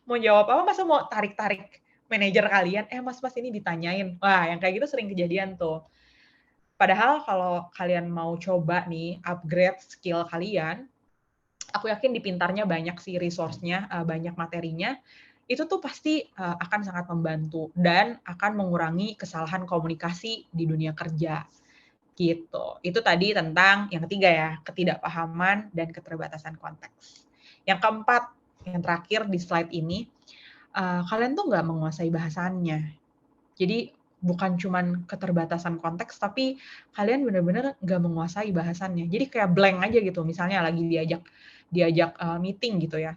Mau jawab apa, masa mau tarik-tarik manajer kalian, "Eh, Mas, ini ditanyain." Wah, yang kayak gitu sering kejadian tuh. Padahal kalau kalian mau coba nih upgrade skill kalian, aku yakin di Pintarnya banyak sih resource-nya, banyak materinya, itu tuh pasti, akan sangat membantu dan akan mengurangi kesalahan komunikasi di dunia kerja, gitu. Itu tadi tentang yang ketiga ya, ketidakpahaman dan keterbatasan konteks. Yang keempat, yang terakhir di slide ini, kalian tuh nggak menguasai bahasannya. Jadi bukan cuman keterbatasan konteks, tapi kalian bener-bener nggak menguasai bahasannya. Jadi kayak blank aja gitu, misalnya lagi diajak diajak, meeting gitu ya.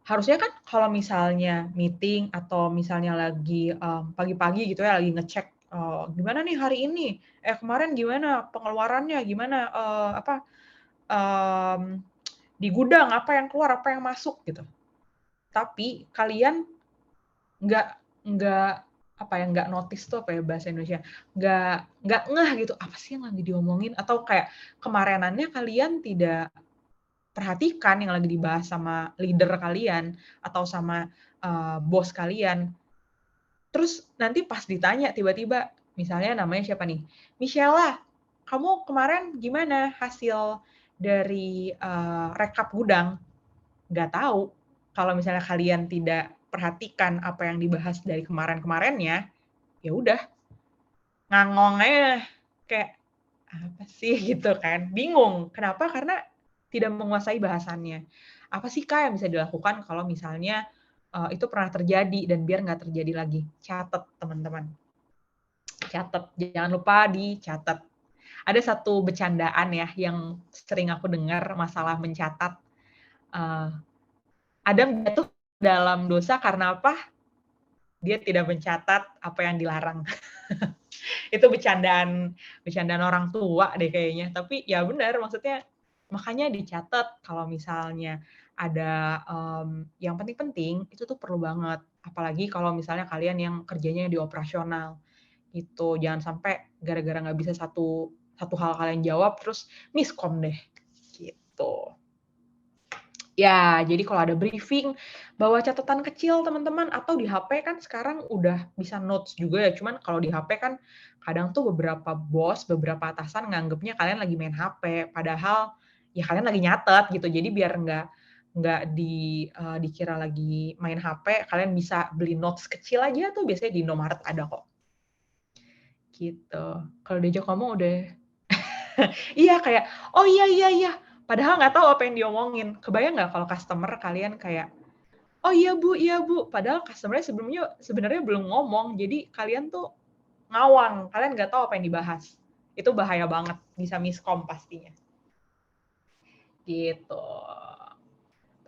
Harusnya kan kalau misalnya meeting atau misalnya lagi, pagi-pagi gitu ya, lagi ngecek, "Gimana nih hari ini? Kemarin gimana pengeluarannya? Gimana, mmm, di gudang apa yang keluar, apa yang masuk?" Gitu. Tapi kalian nggak nggak, apa ya, nggak notice tuh apa ya bahasa Indonesia, nggak ngeh gitu, apa sih yang lagi diomongin, atau kayak kemarinannya kalian tidak perhatikan yang lagi dibahas sama leader kalian atau sama, bos kalian. Terus nanti pas ditanya tiba-tiba, misalnya namanya siapa nih, "Michella, kamu kemarin gimana hasil dari, rekap gudang?" Nggak tahu. Kalau misalnya kalian tidak perhatikan apa yang dibahas dari kemarin-kemarinnya, ya udah, ngangong aja, kayak, "Apa sih?" Gitu kan, bingung. Kenapa? Karena tidak menguasai bahasannya. Apa sih Kak yang bisa dilakukan kalau misalnya itu pernah terjadi dan biar nggak terjadi lagi? Catat teman-teman, catat, jangan lupa dicatat. Ada satu bercandaan ya yang sering aku dengar masalah mencatat. Uh, Adam jatuh dalam dosa karena apa? Dia tidak mencatat apa yang dilarang. Itu bercandaan orang tua deh kayaknya. Tapi ya benar, maksudnya makanya dicatat kalau misalnya ada yang penting-penting itu tuh perlu banget. Apalagi kalau misalnya kalian yang kerjanya di operasional gitu. Jangan sampai gara-gara nggak bisa satu hal kalian jawab terus miskom deh gitu. Ya, jadi kalau ada briefing, bawa catatan kecil teman-teman, atau di HP kan sekarang udah bisa notes juga ya, cuman kalau di HP kan kadang tuh beberapa bos, beberapa atasan nganggepnya kalian lagi main HP, padahal ya kalian lagi nyatet gitu. Jadi biar nggak dikira lagi main HP, kalian bisa beli notes kecil aja tuh biasanya di Indomaret ada kok. Gitu. Kalau diajak ngomong udah iya kayak, "Oh iya iya iya," padahal nggak tahu apa yang diomongin. Kebayang nggak kalau customer kalian kayak, "Oh iya Bu," padahal customer-nya sebenarnya belum ngomong, jadi kalian tuh ngawang, kalian nggak tahu apa yang dibahas. Itu bahaya banget, bisa miskom pastinya. Gitu.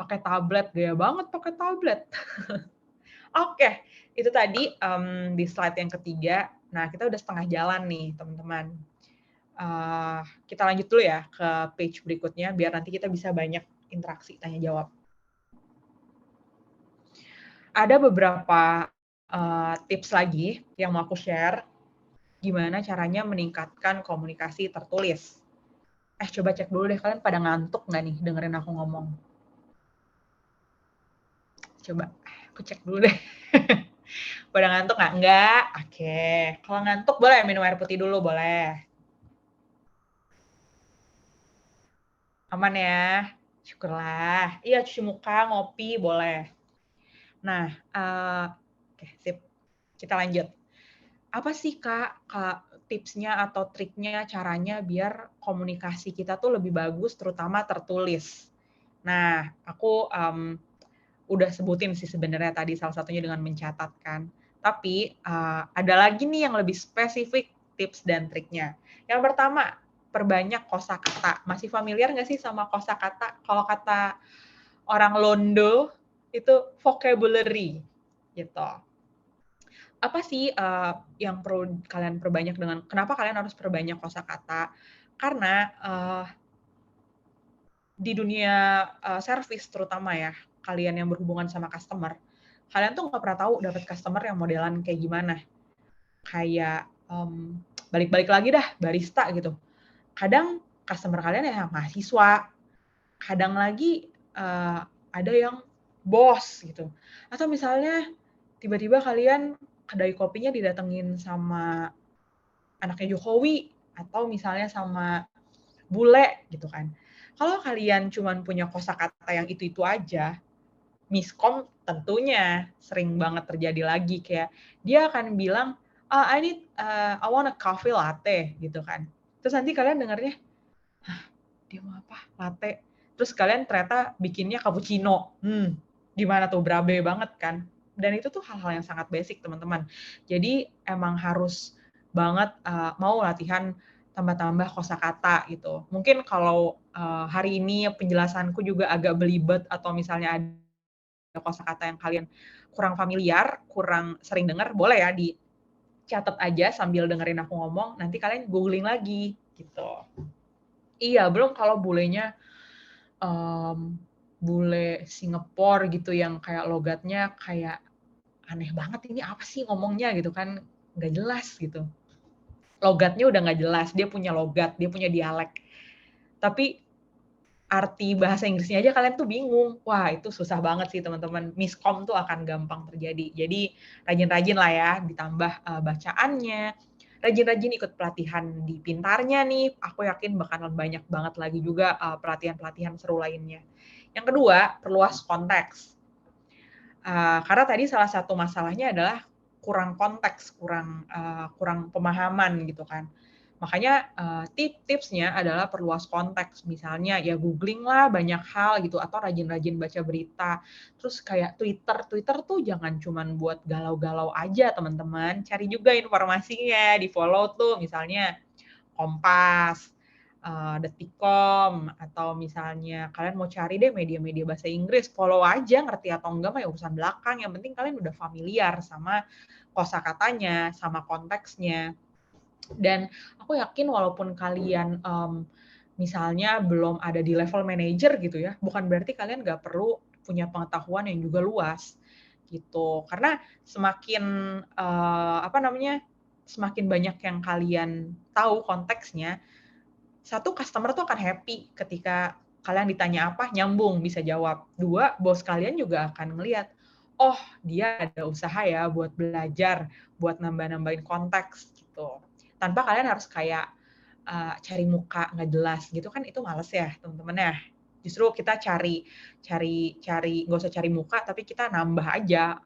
Pakai tablet, gaya banget pakai tablet. Oke, itu tadi di slide yang ketiga. Nah, kita udah setengah jalan nih, teman-teman. Kita lanjut dulu ya ke page berikutnya, biar nanti kita bisa banyak interaksi tanya jawab. Ada beberapa tips lagi yang mau aku share, gimana caranya meningkatkan komunikasi tertulis. Coba cek dulu deh, kalian pada ngantuk nggak nih dengerin aku ngomong? Coba, aku cek dulu deh. Pada ngantuk nggak? Nggak? Oke. Kalau ngantuk boleh minum air putih dulu, boleh. Aman ya? Syukurlah. Iya, cuci muka, ngopi, boleh. Nah, oke, sip. Kita lanjut. Apa sih Kak tipsnya atau triknya, caranya biar komunikasi kita tuh lebih bagus, terutama tertulis? Nah, aku udah sebutin sih sebenarnya tadi salah satunya dengan mencatat kan. Tapi ada lagi nih yang lebih spesifik tips dan triknya. Yang pertama, perbanyak kosakata. Masih familiar nggak sih sama kosakata? Kalau kata orang Londo itu vocabulary gitu. Apa sih yang perlu kalian perbanyak dengan kenapa kalian harus perbanyak kosakata? Karena di dunia service terutama ya, kalian yang berhubungan sama customer, kalian tuh nggak pernah tahu dapat customer yang modelan kayak gimana. Kayak balik-balik lagi dah barista gitu. Kadang customer kalian ya mahasiswa, kadang lagi ada yang bos gitu. Atau misalnya tiba-tiba kalian kedai kopinya didatengin sama anaknya Jokowi atau misalnya sama bule gitu kan. Kalau kalian cuman punya kosakata yang itu-itu aja, miskom tentunya sering banget terjadi lagi kayak dia akan bilang, I want a coffee latte gitu kan. Terus nanti kalian dengarnya, hah, dia mau apa? Latte. Terus kalian ternyata bikinnya cappuccino. Gimana tuh? Berabe banget kan? Dan itu tuh hal-hal yang sangat basic teman-teman. Jadi emang harus banget mau latihan tambah-tambah kosakata gitu. Mungkin kalau hari ini penjelasanku juga agak belibet atau misalnya ada kosakata yang kalian kurang familiar, kurang sering dengar, boleh ya dicatat aja sambil dengerin aku ngomong, nanti kalian googling lagi gitu. Iya, belum kalau bulenya bule Singapore gitu yang kayak logatnya kayak aneh banget, ini apa sih ngomongnya gitu kan, nggak jelas gitu. Logatnya udah nggak jelas, dia punya logat, dia punya dialek. Tapi arti bahasa Inggrisnya aja kalian tuh bingung. Wah, itu susah banget sih teman-teman. Miskom tuh akan gampang terjadi. Jadi rajin-rajin lah ya, ditambah bacaannya. Rajin-rajin ikut pelatihan di Pintarnya nih. Aku yakin bakal banyak banget lagi juga pelatihan-pelatihan seru lainnya. Yang kedua, perluas konteks. Karena tadi salah satu masalahnya adalah kurang konteks, kurang pemahaman gitu kan. Makanya tipsnya adalah perluas konteks. Misalnya ya googling lah banyak hal gitu, atau rajin-rajin baca berita. Terus kayak Twitter tuh jangan cuman buat galau-galau aja teman-teman. Cari juga informasinya, di-follow tuh misalnya Kompas, Detikcom, atau misalnya kalian mau cari deh media-media bahasa Inggris, follow aja, ngerti atau enggak mah ya urusan belakang. Yang penting kalian udah familiar sama kosakatanya, sama konteksnya. Dan aku yakin walaupun kalian misalnya belum ada di level manager gitu ya, bukan berarti kalian nggak perlu punya pengetahuan yang juga luas gitu. Karena semakin semakin banyak yang kalian tahu konteksnya, satu customer tuh akan happy ketika kalian ditanya apa nyambung bisa jawab. Dua, bos kalian juga akan ngelihat, oh dia ada usaha ya buat belajar, buat nambah-nambahin konteks gitu. Tanpa kalian harus kayak cari muka nggak jelas gitu kan, itu males ya teman-teman ya. Justru kita cari nggak usah cari muka, tapi kita nambah aja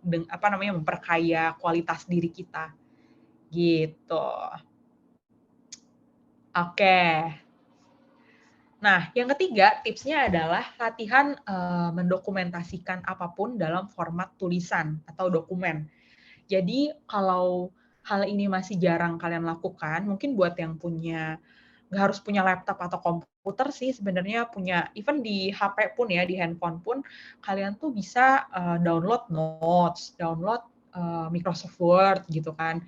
memperkaya kualitas diri kita gitu. Oke. Nah, yang ketiga tipsnya adalah latihan mendokumentasikan apapun dalam format tulisan atau dokumen. Jadi kalau hal ini masih jarang kalian lakukan, mungkin buat yang nggak harus punya laptop atau komputer sih sebenarnya, punya even di HP pun ya, di handphone pun, kalian tuh bisa download notes, download Microsoft Word gitu kan.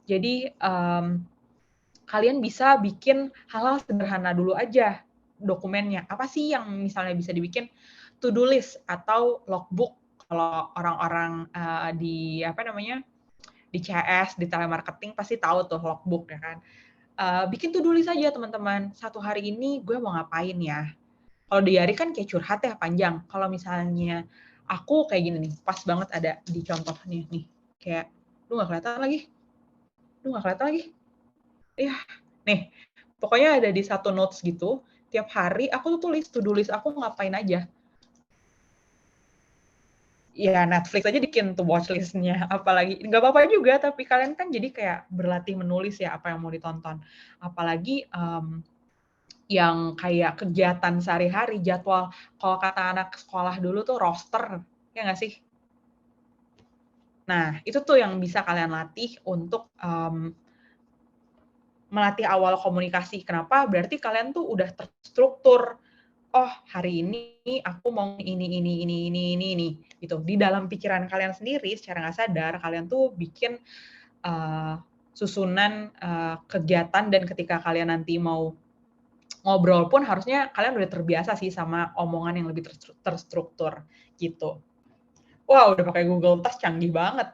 Jadi kalian bisa bikin hal-hal sederhana dulu aja dokumennya. Apa sih yang misalnya bisa dibikin? To-do list atau logbook kalau orang-orang di CS, di telemarketing pasti tahu tuh logbook ya kan. Bikin to-do list aja teman-teman. Satu hari ini gue mau ngapain ya? Kalau diary kan kayak curhat ya panjang. Kalau misalnya aku kayak gini nih, pas banget ada di contohnya nih. Kayak, lu nggak kelihatan lagi? Lu nggak kelihatan lagi? Iya, nih, pokoknya ada di satu notes gitu, tiap hari aku tuh tulis to-do list aku ngapain aja. Ya Netflix aja bikin tuh watchlist-nya, apalagi nggak apa-apa juga, tapi kalian kan jadi kayak berlatih menulis ya apa yang mau ditonton. Apalagi yang kayak kegiatan sehari-hari, jadwal, kalau kata anak sekolah dulu tuh roster, ya nggak sih? Nah, itu tuh yang bisa kalian latih untuk melatih awal komunikasi. Kenapa? Berarti kalian tuh udah terstruktur. Oh, hari ini aku mau ini, gitu. Di dalam pikiran kalian sendiri, secara nggak sadar, kalian tuh bikin susunan kegiatan, dan ketika kalian nanti mau ngobrol pun harusnya kalian udah terbiasa sih sama omongan yang lebih terstruktur, gitu. Wow, udah pakai Google Task canggih banget.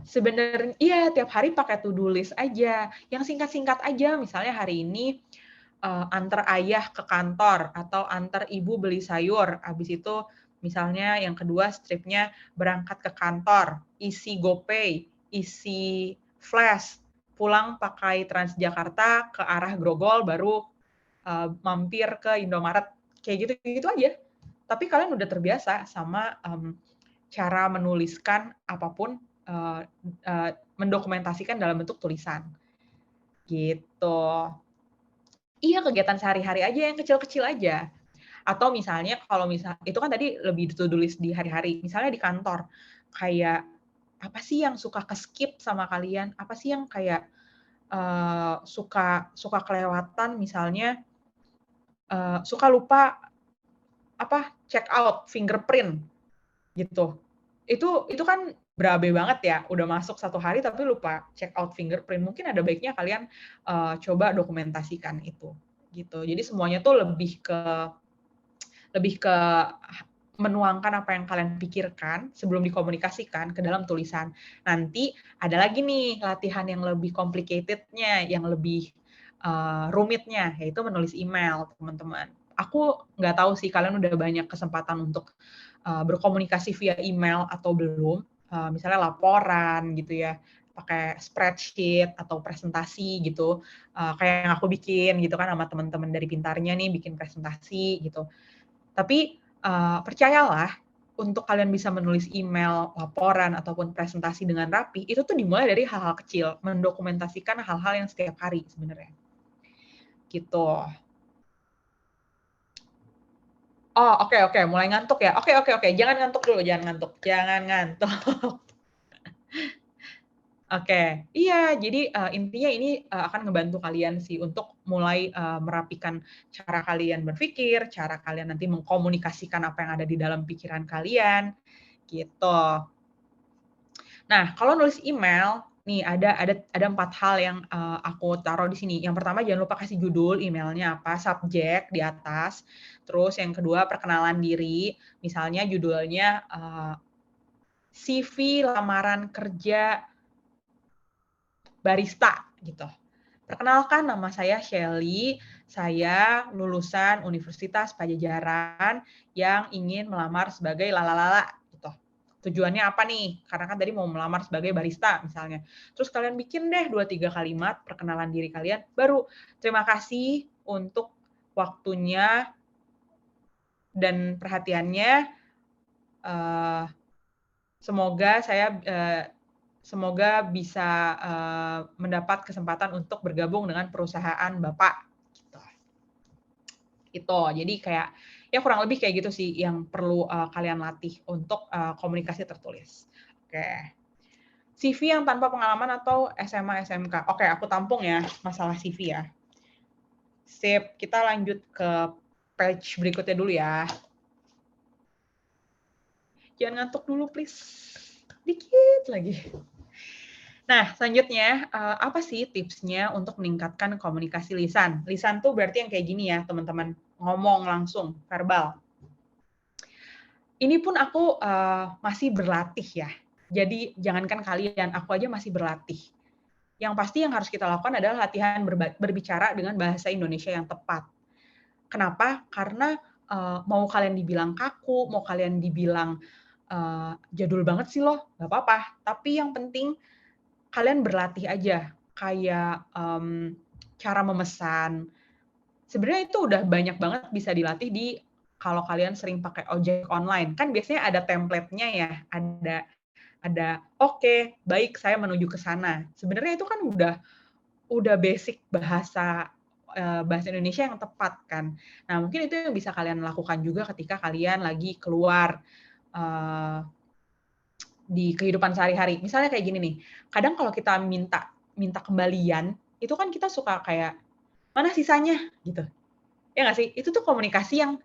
Sebenarnya iya, tiap hari pakai to do list aja, yang singkat-singkat aja. Misalnya hari ini antar ayah ke kantor atau antar ibu beli sayur. Habis itu misalnya yang kedua stripnya berangkat ke kantor, isi GoPay, isi Flash, pulang pakai Transjakarta ke arah Grogol, baru mampir ke Indomaret. Kayak gitu-gitu aja. Tapi kalian udah terbiasa sama cara menuliskan apapun, mendokumentasikan dalam bentuk tulisan, gitu. Iya, kegiatan sehari-hari aja yang kecil-kecil aja. Atau misalnya kalau itu kan tadi lebih to do list di hari-hari. Misalnya di kantor, kayak apa sih yang suka ke-skip sama kalian? Apa sih yang kayak suka kelewatan, misalnya suka lupa check out fingerprint gitu. Itu kan berabe banget ya, udah masuk satu hari tapi lupa check out fingerprint. Mungkin ada baiknya kalian coba dokumentasikan itu, gitu. Jadi semuanya tuh lebih ke menuangkan apa yang kalian pikirkan sebelum dikomunikasikan ke dalam tulisan. Nanti ada lagi nih latihan yang lebih complicated-nya, yang lebih rumitnya, yaitu menulis email, teman-teman. Aku nggak tahu sih kalian udah banyak kesempatan untuk berkomunikasi via email atau belum. Misalnya laporan gitu ya, pakai spreadsheet atau presentasi gitu, kayak yang aku bikin gitu kan sama teman-teman dari Pintarnya nih, bikin presentasi gitu. Tapi percayalah, untuk kalian bisa menulis email, laporan, ataupun presentasi dengan rapi, itu tuh dimulai dari hal-hal kecil, mendokumentasikan hal-hal yang setiap hari sebenarnya. Gitu. Oh, oke, mulai ngantuk ya? Oke, jangan ngantuk dulu, jangan ngantuk. Oke, iya, jadi, intinya ini, akan ngebantu kalian sih untuk mulai, merapikan cara kalian berpikir, cara kalian nanti mengkomunikasikan apa yang ada di dalam pikiran kalian, gitu. Nah, kalau nulis email, nih ada 4 hal yang, aku taruh di sini. Yang pertama jangan lupa kasih judul emailnya apa, subjek di atas. Terus yang kedua perkenalan diri, misalnya judulnya, CV lamaran kerja barista, gitu. Perkenalkan, nama saya Shelly, saya lulusan Universitas Pajajaran yang ingin melamar sebagai lalalala, gitu. Tujuannya apa nih? Karena kan tadi mau melamar sebagai barista misalnya. Terus kalian bikin deh 2, 3 kalimat perkenalan diri kalian, baru terima kasih untuk waktunya dan perhatiannya, eee, semoga saya, semoga bisa, mendapat kesempatan untuk bergabung dengan perusahaan Bapak, gitu. Gitu. Jadi kayak, ya kurang lebih kayak gitu sih yang perlu, kalian latih untuk, komunikasi tertulis. Oke. CV yang tanpa pengalaman atau SMA, SMK? Oke, aku tampung ya masalah CV ya. Sip, kita lanjut ke page berikutnya dulu ya. Jangan ngantuk dulu please. Dikit lagi. Nah, selanjutnya, apa sih tipsnya untuk meningkatkan komunikasi lisan? Lisan tuh berarti yang kayak gini ya, teman-teman, ngomong langsung, verbal. Ini pun aku, masih berlatih ya. Jadi jangankan kalian, aku aja masih berlatih. Yang pasti yang harus kita lakukan adalah latihan berbicara dengan bahasa Indonesia yang tepat. Kenapa? Karena, mau kalian dibilang kaku, mau kalian dibilang, jadul banget sih lo, nggak apa-apa. Tapi yang penting kalian berlatih aja, kayak, cara memesan. Sebenarnya itu udah banyak banget bisa dilatih kalau kalian sering pakai ojek online. Kan biasanya ada template-nya ya, ada, "Oke, baik, saya menuju ke sana." Sebenarnya itu kan udah basic bahasa Indonesia yang tepat kan. Nah, mungkin itu yang bisa kalian lakukan juga ketika kalian lagi keluar, eee di kehidupan sehari-hari. Misalnya kayak gini nih, kadang kalau kita minta minta kembalian, itu kan kita suka kayak, "Mana sisanya?" Gitu. Ya nggak sih? Itu tuh komunikasi yang,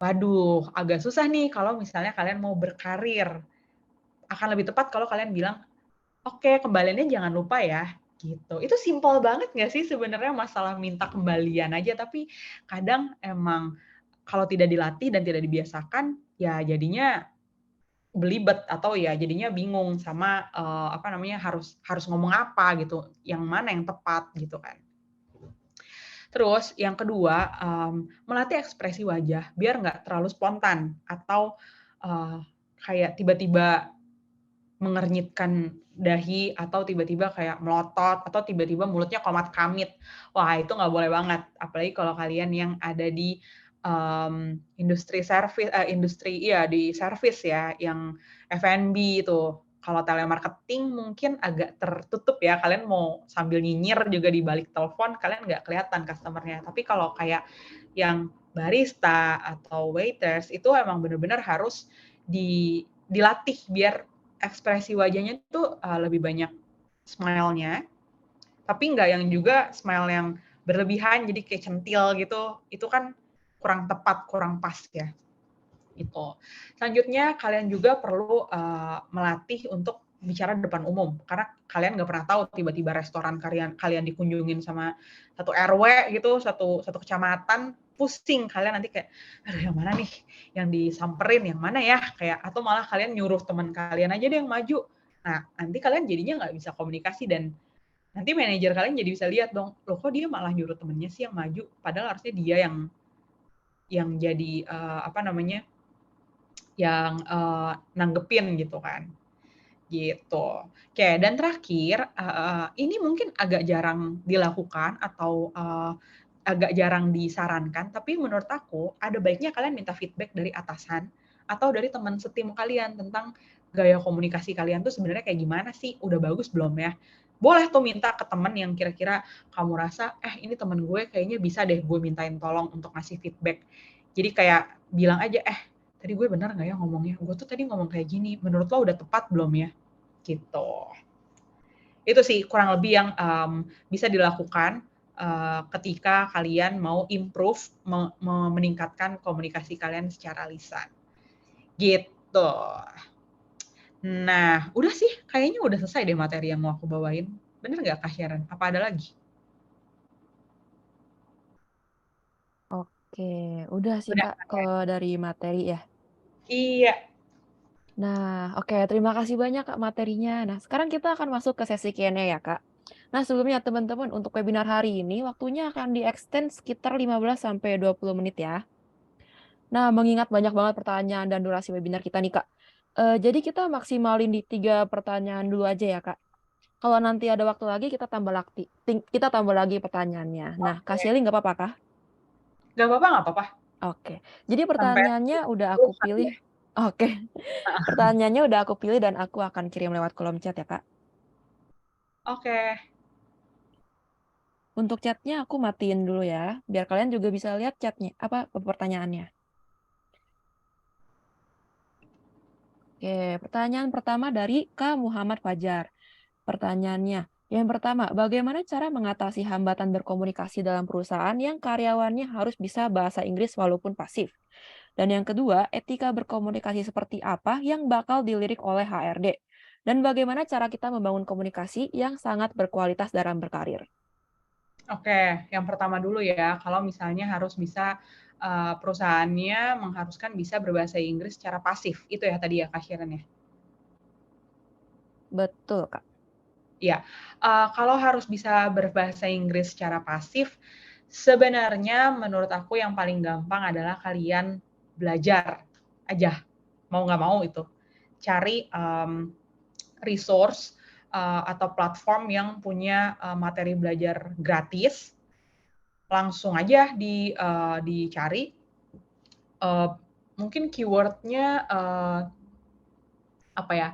waduh, agak susah nih kalau misalnya kalian mau berkarir. Akan lebih tepat kalau kalian bilang, "Oke, kembaliannya jangan lupa ya." Gitu. Itu simpel banget nggak sih sebenarnya masalah minta kembalian aja, tapi kadang emang kalau tidak dilatih dan tidak dibiasakan, ya jadinya belibet atau ya jadinya bingung sama, apa namanya, harus harus ngomong apa gitu, yang mana yang tepat gitu kan. Terus yang kedua, melatih ekspresi wajah biar nggak terlalu spontan atau, eee, kayak tiba-tiba mengernyitkan dahi atau tiba-tiba kayak melotot atau tiba-tiba mulutnya komat kamit. Wah, itu nggak boleh banget, apalagi kalau kalian yang ada di, industri iya, di service ya, yang F&B itu. Kalau telemarketing mungkin agak tertutup ya, kalian mau sambil nyinyir juga di balik telepon, kalian nggak kelihatan customer-nya. Tapi kalau kayak yang barista atau waiters, itu emang bener-bener harus dilatih biar ekspresi wajahnya tuh, lebih banyak smile-nya, tapi nggak yang juga smile yang berlebihan, jadi kayak centil gitu, itu kan kurang tepat, kurang pas ya, gitu. Selanjutnya kalian juga perlu, melatih untuk bicara di depan umum, karena kalian nggak pernah tahu tiba-tiba restoran kalian dikunjungin sama satu RW gitu, satu kecamatan, pusing kalian nanti kayak, "Aduh yang mana nih yang disamperin, yang mana ya?" Kayak atau malah kalian nyuruh teman kalian aja deh yang maju. Nah, nanti kalian jadinya nggak bisa komunikasi dan nanti manajer kalian jadi bisa lihat dong, "Loh kok dia malah nyuruh temennya sih yang maju, padahal harusnya dia yang jadi, apa namanya, yang, nanggepin," gitu kan. Gitu. Oke, dan terakhir, ini mungkin agak jarang dilakukan atau, agak jarang disarankan, tapi menurut aku ada baiknya kalian minta feedback dari atasan atau dari teman setim kalian tentang gaya komunikasi kalian tuh sebenarnya kayak gimana sih, udah bagus belum ya? Boleh tuh minta ke teman yang kira-kira kamu rasa, ini temen gue kayaknya bisa deh gue mintain tolong untuk ngasih feedback. Jadi kayak bilang aja, tadi gue benar nggak ya ngomongnya? Gue tuh tadi ngomong kayak gini, menurut lo udah tepat belum ya? Gitu. Itu sih kurang lebih yang bisa dilakukan ketika kalian mau improve, meningkatkan komunikasi kalian secara lisan. Gitu. Nah, udah sih, kayaknya udah selesai deh materi yang mau aku bawain. Bener nggak Kak Sharon? Apa ada lagi? Oke, udah sih Udah? Kak, kalau dari materi ya. Iya. Nah, oke, terima kasih banyak Kak materinya. Nah, sekarang kita akan masuk ke sesi Q&A ya Kak. Nah, sebelumnya teman-teman untuk webinar hari ini waktunya akan di-extend sekitar 15 sampai 20 menit ya. Nah, mengingat banyak banget pertanyaan dan durasi webinar kita nih Kak. Jadi kita maksimalin di 3 pertanyaan dulu aja ya Kak. Kalau nanti ada waktu lagi kita tambah lagi pertanyaannya. Nah, Kak Oke. Shelly nggak apa-apa kah? Nggak apa-apa nggak apa-apa. Oke. Jadi Sampai pertanyaannya udah aku 10 kali pilih. ya? Oke. Pertanyaannya udah aku pilih dan aku akan kirim lewat kolom chat ya Kak. Oke. Untuk chatnya aku matiin dulu ya, biar kalian juga bisa lihat chatnya, apa pertanyaannya. Oke, pertanyaan pertama dari Kak Muhammad Fajar. Pertanyaannya, yang pertama, bagaimana cara mengatasi hambatan berkomunikasi dalam perusahaan yang karyawannya harus bisa bahasa Inggris walaupun pasif? Dan yang kedua, etika berkomunikasi seperti apa yang bakal dilirik oleh HRD? Dan bagaimana cara kita membangun komunikasi yang sangat berkualitas dalam berkarir? Oke, yang pertama dulu ya, kalau misalnya harus bisa, perusahaannya mengharuskan bisa berbahasa Inggris secara pasif, itu ya tadi ya Kak Sharon ya? Betul, Kak. Iya, kalau harus bisa berbahasa Inggris secara pasif, sebenarnya menurut aku yang paling gampang adalah kalian belajar aja, mau nggak mau itu. Cari, resource, atau platform yang punya, materi belajar gratis, langsung aja dicari, eee, mungkin keyword-nya, apa ya,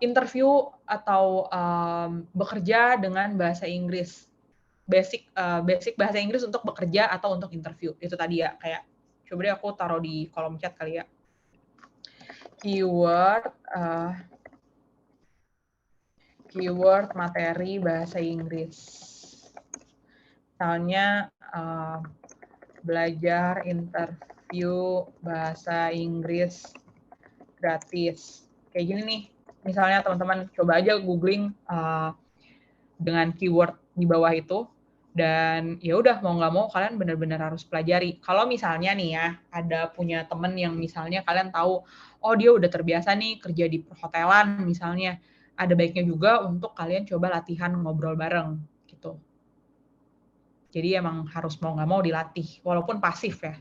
interview atau, bekerja dengan bahasa Inggris. Basic bahasa Inggris untuk bekerja atau untuk interview, itu tadi ya, kayak coba deh aku taruh di kolom chat kali ya. Keyword, keyword materi bahasa Inggris. Misalnya, belajar interview bahasa Inggris gratis. Kayak gini nih, misalnya teman-teman coba aja googling, dengan keyword di bawah itu, dan ya udah mau nggak mau kalian benar-benar harus pelajari. Kalau misalnya nih ya, ada punya temen yang misalnya kalian tahu, oh dia udah terbiasa nih kerja di perhotelan misalnya, ada baiknya juga untuk kalian coba latihan ngobrol bareng, gitu. Jadi emang harus mau nggak mau dilatih, walaupun pasif ya.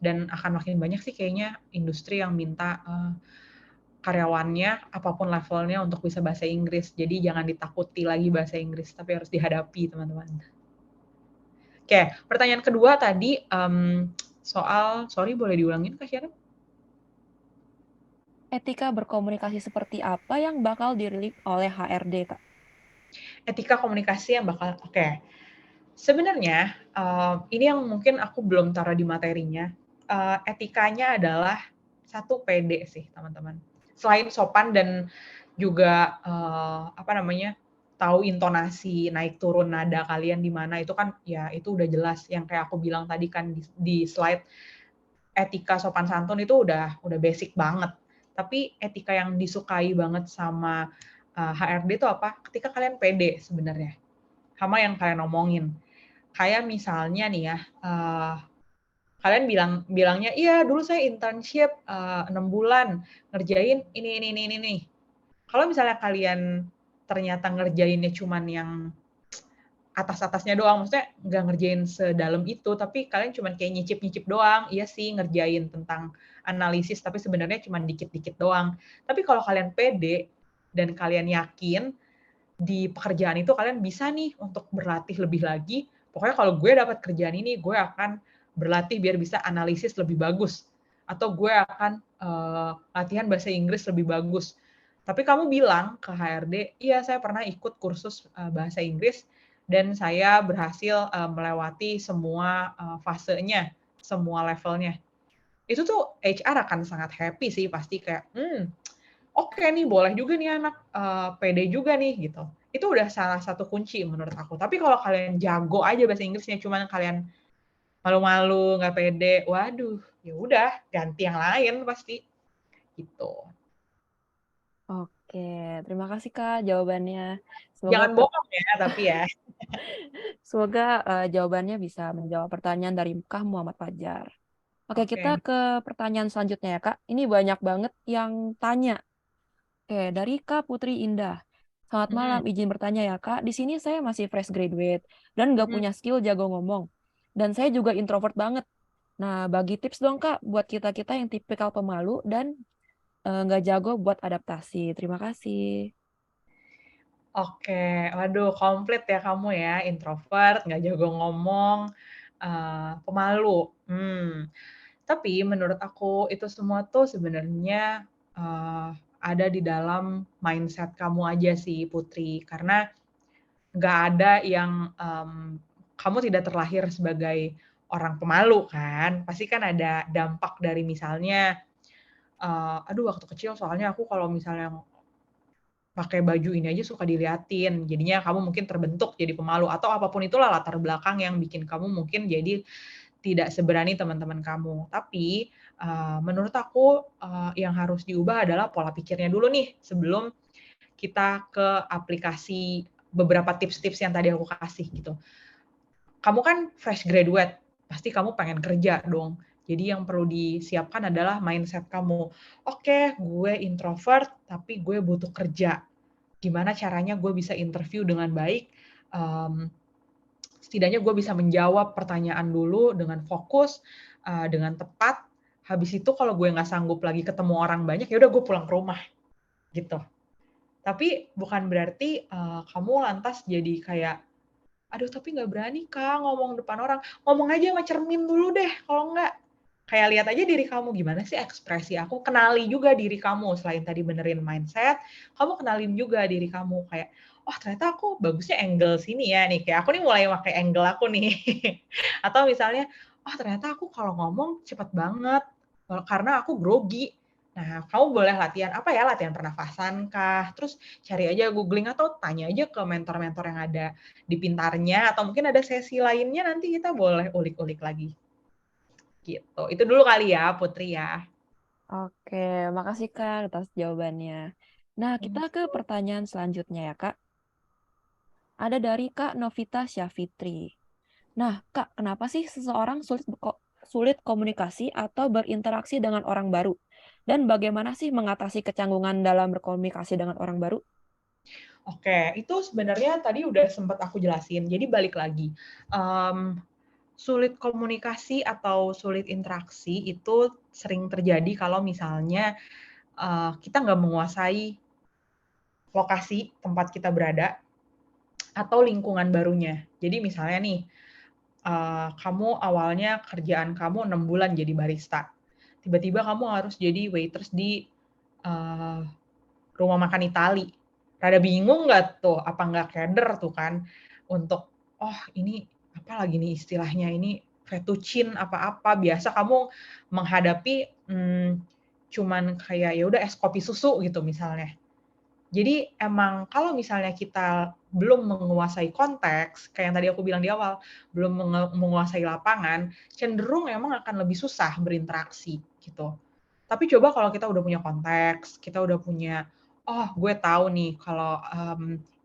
Dan akan makin banyak sih kayaknya industri yang minta, karyawannya, apapun levelnya untuk bisa bahasa Inggris. Jadi jangan ditakuti lagi bahasa Inggris, tapi harus dihadapi teman-teman. Oke, pertanyaan kedua tadi, sorry boleh diulangin Kak Syara? Etika berkomunikasi seperti apa yang bakal dirilik oleh HRD, Kak? Etika komunikasi yang bakal oke. Sebenarnya, ini yang mungkin aku belum taruh di materinya, etikanya adalah satu pede sih teman-teman. Selain sopan dan juga, apa namanya, tahu intonasi, naik turun nada kalian di mana, itu kan ya itu udah jelas yang kayak aku bilang tadi kan di slide, etika sopan santun itu udah basic banget. Tapi etika yang disukai banget sama, HRD itu apa, ketika kalian pede sebenarnya, sama yang kalian omongin. Kayak misalnya nih ya, kalian bilangnya, "Iya dulu saya internship, 6 bulan ngerjain ini nih." Kalau misalnya kalian ternyata ngerjainnya cuman yang atas-atasnya doang, maksudnya nggak ngerjain sedalam itu, tapi kalian cuman kayak nyicip-nyicip doang, iya sih ngerjain tentang analisis, tapi sebenarnya cuman dikit-dikit doang. Tapi kalau kalian pede dan kalian yakin di pekerjaan itu kalian bisa nih untuk berlatih lebih lagi, pokoknya kalau gue dapat kerjaan ini, gue akan berlatih biar bisa analisis lebih bagus. atau gue akan latihan bahasa Inggris lebih bagus. Tapi kamu bilang ke HRD, iya saya pernah ikut kursus bahasa Inggris dan saya berhasil melewati semua fasenya, semua levelnya. Itu tuh HR akan sangat happy sih pasti kayak, oke nih boleh juga nih anak, pede juga nih gitu. Itu udah salah satu kunci menurut aku. Tapi kalau kalian jago aja bahasa Inggrisnya, cuman kalian malu-malu, nggak pede, waduh, ya udah ganti yang lain pasti, gitu. Oke, terima kasih Kak jawabannya. Semoga Jangan bohong ya tapi ya. semoga, jawabannya bisa menjawab pertanyaan dari Kak Muhammad Fajar. Oke, Oke, kita ke pertanyaan selanjutnya ya, Kak. Ini banyak banget yang tanya. Oke, dari Kak Putri Indah. Selamat malam, mhm izin bertanya ya, Kak. Di sini saya masih fresh graduate dan nggak mhm. punya skill jago ngomong. Dan saya juga introvert banget. Nah, bagi tips dong, Kak, buat kita-kita yang tipikal pemalu dan nggak jago buat adaptasi. Terima kasih. Oke, waduh komplit ya kamu ya, introvert, nggak jago ngomong, pemalu. Tapi menurut aku itu semua tuh sebenarnya, ada di dalam mindset kamu aja sih Putri, karena nggak ada yang, kamu tidak terlahir sebagai orang pemalu kan, pasti kan ada dampak dari misalnya, "Aduh waktu kecil soalnya aku kalau misalnya pakai baju ini aja suka diliatin, jadinya kamu mungkin terbentuk jadi pemalu," atau apapun itulah latar belakang yang bikin kamu mungkin jadi tidak seberani teman-teman kamu. Tapi, menurut aku, yang harus diubah adalah pola pikirnya dulu nih, sebelum kita ke aplikasi beberapa tips-tips yang tadi aku kasih gitu. Kamu kan fresh graduate, pasti kamu pengen kerja dong. Jadi yang perlu disiapkan adalah mindset kamu, "Oke, gue introvert, tapi gue butuh kerja. Gimana caranya gue bisa interview dengan baik, mmm, setidaknya gue bisa menjawab pertanyaan dulu dengan fokus, dengan tepat, habis itu kalau gue nggak sanggup lagi ketemu orang banyak, ya udah gue pulang ke rumah," gitu. Tapi bukan berarti, kamu lantas jadi kayak, "Aduh tapi nggak berani Kak ngomong depan orang." Ngomong aja sama cermin dulu deh kalau enggak. Kayak lihat aja diri kamu, gimana sih ekspresi aku, kenali juga diri kamu. Selain tadi benerin mindset, kamu kenalin juga diri kamu kayak, "Oh ternyata aku bagusnya angle sini ya nih," kayak aku nih mulai pakai angle aku nih. Atau misalnya, "Oh ternyata aku kalau ngomong cepet banget, karena aku grogi." Nah, kamu boleh latihan apa ya, latihan pernafasan kah, terus cari aja googling atau tanya aja ke mentor-mentor yang ada di Pintarnya, atau mungkin ada sesi lainnya nanti kita boleh ulik-ulik lagi, gitu. Itu dulu kali ya, Putri ya. Oke, makasih Kak atas jawabannya. Nah, kita Thank ke you. pertanyaan selanjutnya ya, Kak. Ada dari Kak Novita Syafitri. Nah, Kak, kenapa sih seseorang sulit komunikasi atau berinteraksi dengan orang baru? Dan bagaimana sih mengatasi kecanggungan dalam berkomunikasi dengan orang baru? Oke, itu sebenarnya tadi udah sempet aku jelasin. Jadi balik lagi, mmm, sulit komunikasi atau sulit interaksi itu sering terjadi kalau misalnya, kita nggak menguasai lokasi tempat kita berada atau lingkungan barunya. Jadi misalnya nih, kamu awalnya kerjaan kamu 6 bulan jadi barista, tiba-tiba kamu harus jadi waitress di, eee, rumah makan Itali. Rada bingung nggak tuh, apa nggak keder tuh kan untuk, "Oh ini apa lagi nih istilahnya, ini fettuccine apa-apa." Biasa kamu menghadapi, cuman kayak ya udah es kopi susu gitu misalnya. Jadi emang kalau misalnya kita belum menguasai konteks, kayak yang tadi aku bilang di awal, belum menguasai lapangan, cenderung emang akan lebih susah berinteraksi gitu. Tapi coba kalau kita udah punya konteks, kita udah punya, "Oh gue tahu nih kalau,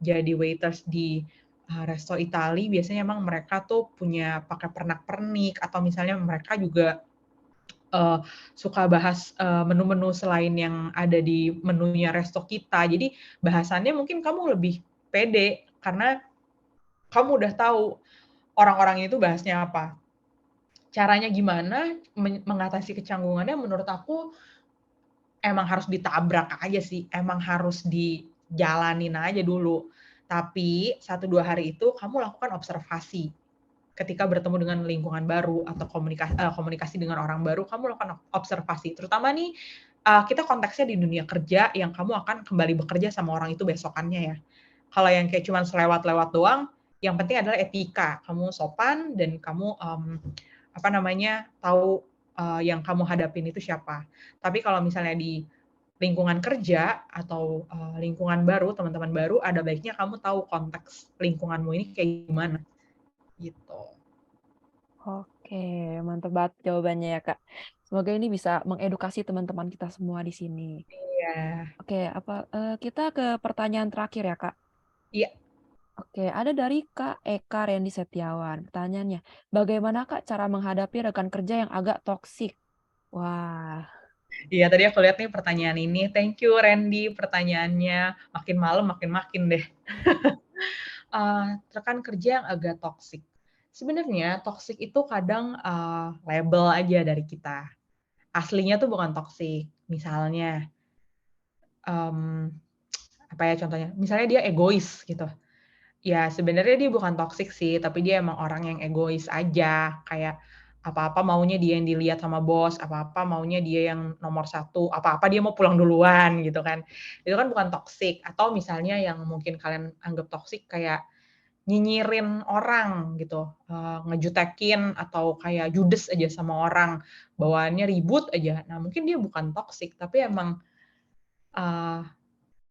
jadi waiters di, resto Itali biasanya emang mereka tuh punya pakai pernak-pernik," atau misalnya mereka juga eee, suka bahas, menu-menu selain yang ada di menunya resto kita. Jadi bahasannya mungkin kamu lebih pede karena kamu udah tahu orang-orang itu bahasnya apa. Caranya gimana mengatasi kecanggungannya menurut aku emang harus ditabrak aja sih, emang harus dijalanin aja dulu. Tapi 1, 2 hari itu kamu lakukan observasi. ketika bertemu dengan lingkungan baru atau komunikasi dengan orang baru, kamu lakukan observasi. Terutama nih, kita konteksnya di dunia kerja yang kamu akan kembali bekerja sama orang itu besokannya ya. Kalau yang kayak cuman selewat-lewat doang, yang penting adalah etika. Kamu sopan dan kamu, apa namanya, tahu, yang kamu hadapin itu siapa. Tapi kalau misalnya di lingkungan kerja atau, lingkungan baru, teman-teman baru, ada baiknya kamu tahu konteks lingkunganmu ini kayak gimana, gitu. Oke, mantap banget jawabannya ya, Kak. Semoga ini bisa mengedukasi teman-teman kita semua di sini. Iya. Oke, kita ke pertanyaan terakhir ya, Kak. Iya. Oke, ada dari Kak Eka Rendi Setiawan. Pertanyaannya, bagaimana Kak cara menghadapi rekan kerja yang agak toksik? Wah, Iya, tadi aku lihat nih pertanyaan ini. Thank you Randy pertanyaannya. Makin malam makin deh. Rekan kerja yang agak toksik. Sebenarnya toksik itu kadang, label aja dari kita. Aslinya tuh bukan toksik. Misalnya, mmm, apa ya contohnya, misalnya dia egois gitu. Ya sebenarnya dia bukan toksik sih, tapi dia emang orang yang egois aja, kayak apa-apa maunya dia yang dilihat sama bos, apa-apa maunya dia yang nomor satu, apa-apa dia mau pulang duluan gitu kan. Itu kan bukan toksik, atau misalnya yang mungkin kalian anggap toksik kayak nyinyirin orang gitu, ngejutekin atau kayak judes aja sama orang, bawaannya ribut aja. Nah mungkin dia bukan toksik, tapi emang, eee,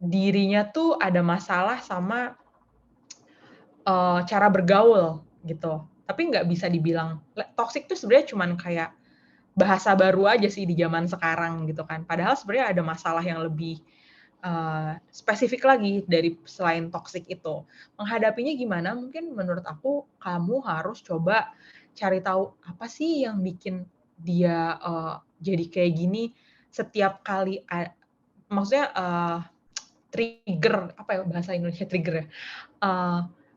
dirinya tuh ada masalah sama cara bergaul gitu. Tapi nggak bisa dibilang toxic tuh sebenarnya cuman kayak bahasa baru aja sih di zaman sekarang gitu kan. Padahal sebenarnya ada masalah yang lebih, spesifik lagi dari selain toxic itu. Menghadapinya gimana? Mungkin menurut aku kamu harus coba cari tahu apa sih yang bikin dia, jadi kayak gini setiap kali maksudnya, trigger apa ya bahasa Indonesia trigger ya?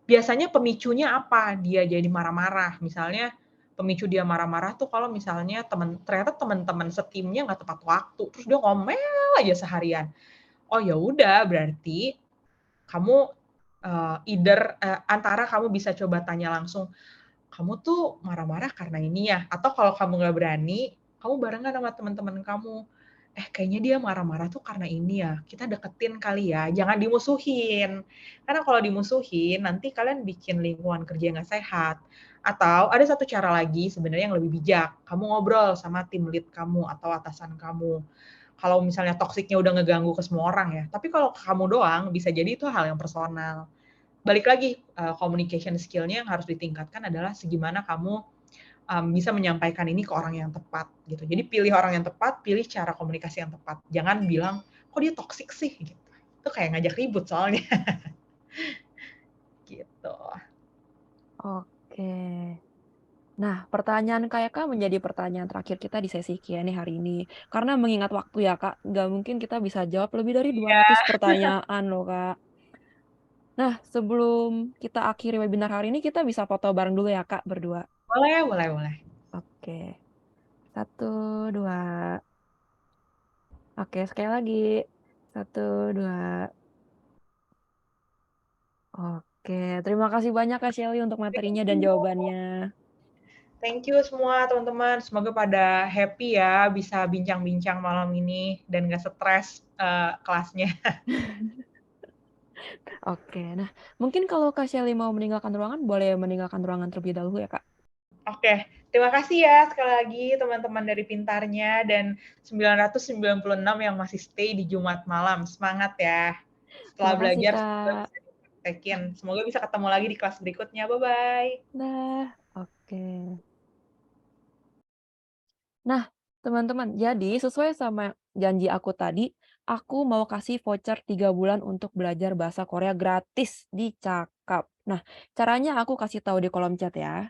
Biasanya pemicunya apa dia jadi marah-marah? Misalnya pemicu dia marah-marah tuh kalau misalnya ternyata teman-teman setimnya nggak tepat waktu, terus dia ngomel aja seharian. Oh ya udah berarti kamu, antara kamu bisa coba tanya langsung, "Kamu tuh marah-marah karena ini ya?" Atau kalau kamu nggak berani, kamu barengan sama teman-teman kamu, "Eh, kayaknya dia marah-marah tuh karena ini ya, kita deketin kali ya." Jangan dimusuhin, karena kalau dimusuhin nanti kalian bikin lingkungan kerja yang nggak sehat. Atau ada satu cara lagi sebenarnya yang lebih bijak, kamu ngobrol sama tim lead kamu atau atasan kamu. Kalau misalnya toksiknya udah ngeganggu ke semua orang ya, tapi kalau ke kamu doang bisa jadi itu hal yang personal. Balik lagi, communication skill-nya yang harus ditingkatkan adalah segimana kamu, bisa menyampaikan ini ke orang yang tepat, gitu. Jadi pilih orang yang tepat, pilih cara komunikasi yang tepat. Jangan bilang, "Kok dia toxic sih?" Gitu. Itu kayak ngajak ribut soalnya, gitu. oke. Nah, pertanyaan Kak Eka menjadi pertanyaan terakhir kita di sesi Q&A hari ini. Karena mengingat waktu ya Kak, nggak mungkin kita bisa jawab lebih dari Iya, 200 pertanyaan loh Kak. Nah, sebelum kita akhiri webinar hari ini, kita bisa foto bareng dulu ya Kak, berdua. boleh boleh boleh. Oke, satu, dua. Oke, sekali lagi. Satu, dua. Oke, terima kasih banyak Kak Shelly untuk Thank materinya dan you. jawabannya. Thank you semua teman-teman, semoga pada happy ya bisa bincang-bincang malam ini dan nggak stres, kelasnya. Oke, nah mungkin kalau Kak Shelly mau meninggalkan ruangan, boleh meninggalkan ruangan terlebih dahulu ya Kak? Oke, terima kasih ya sekali lagi teman-teman dari Pintarnya dan 996 yang masih stay di Jumat malam. Semangat ya. Setelah Terima kasih belajar semoga Kak. bisa dipraktekin. Semoga bisa ketemu lagi di kelas berikutnya. Bye-bye. Dah, oke. Nah, teman-teman, jadi sesuai sama janji aku tadi, aku mau kasih voucher 3 bulan untuk belajar bahasa Korea gratis di Cakap. Nah, caranya aku kasih tahu di kolom chat ya.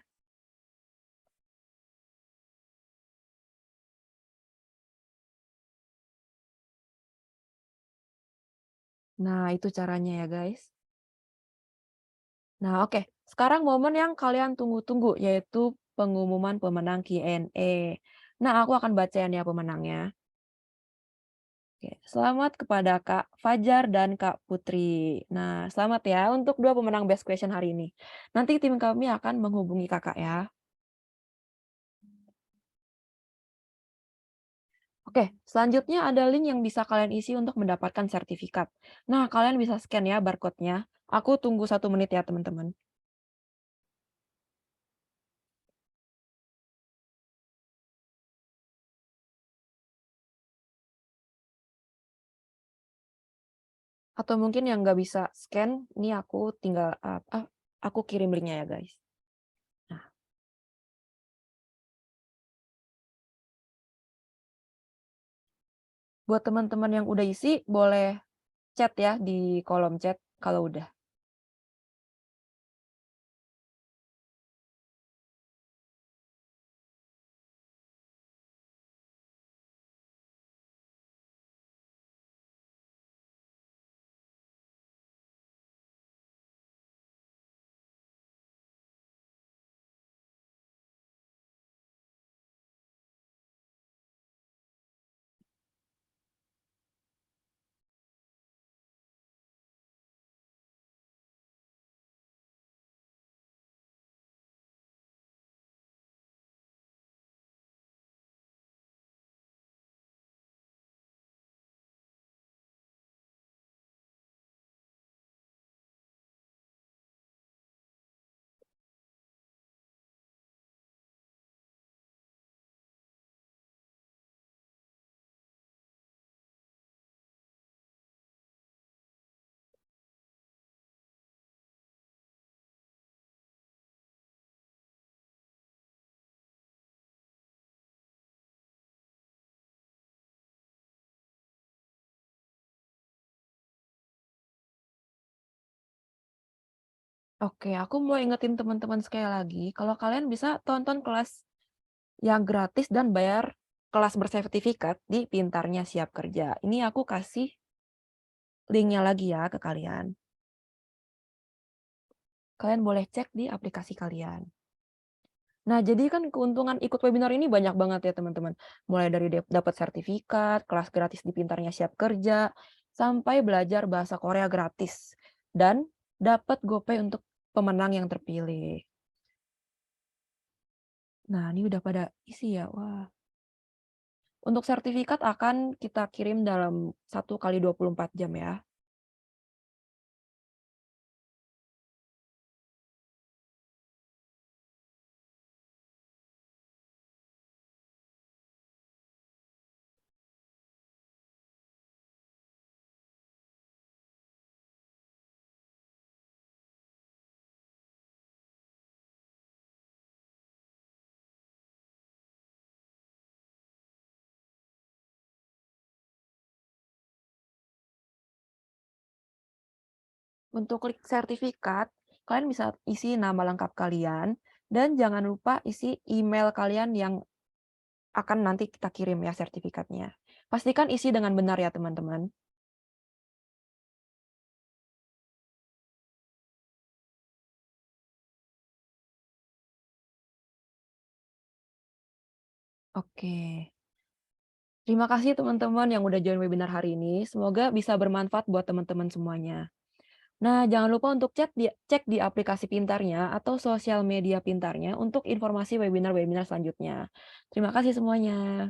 Nah, itu caranya ya, guys. Nah, oke. Sekarang momen yang kalian tunggu-tunggu, yaitu pengumuman pemenang Q&A. Nah, aku akan bacain ya pemenangnya. Oke, selamat kepada Kak Fajar dan Kak Putri. Nah, selamat ya untuk 2 pemenang Best Question hari ini. Nanti tim kami akan menghubungi Kakak ya. Oke, selanjutnya ada link yang bisa kalian isi untuk mendapatkan sertifikat. Nah, kalian bisa scan ya barcode-nya. Aku tunggu 1 menit ya, teman-teman. Atau mungkin yang nggak bisa scan, ini aku tinggal, aku kirim linknya ya, guys. Nah, buat teman-teman yang udah isi, boleh chat ya di kolom chat kalau udah. Oke, aku mau ingetin teman-teman sekali lagi, kalau kalian bisa tonton kelas yang gratis dan bayar kelas bersertifikat di Pintarnya Siap Kerja. Ini aku kasih linknya lagi ya ke kalian. Kalian boleh cek di aplikasi kalian. Nah, jadi kan keuntungan ikut webinar ini banyak banget ya teman-teman. Mulai dari dapat sertifikat, kelas gratis di Pintarnya Siap Kerja, sampai belajar bahasa Korea gratis. Dan dapat GoPay untuk pemenang yang terpilih. Nah, ini udah pada isi ya. Wah. Untuk sertifikat akan kita kirim dalam 1 kali 24 jam ya. Untuk klik sertifikat, kalian bisa isi nama lengkap kalian dan jangan lupa isi email kalian yang akan nanti kita kirim ya sertifikatnya. Pastikan isi dengan benar ya teman-teman. Oke. Terima kasih teman-teman yang udah join webinar hari ini. Semoga bisa bermanfaat buat teman-teman semuanya. Nah, jangan lupa untuk cek di aplikasi pintarnya atau sosial media pintarnya untuk informasi webinar-webinar selanjutnya. Terima kasih semuanya.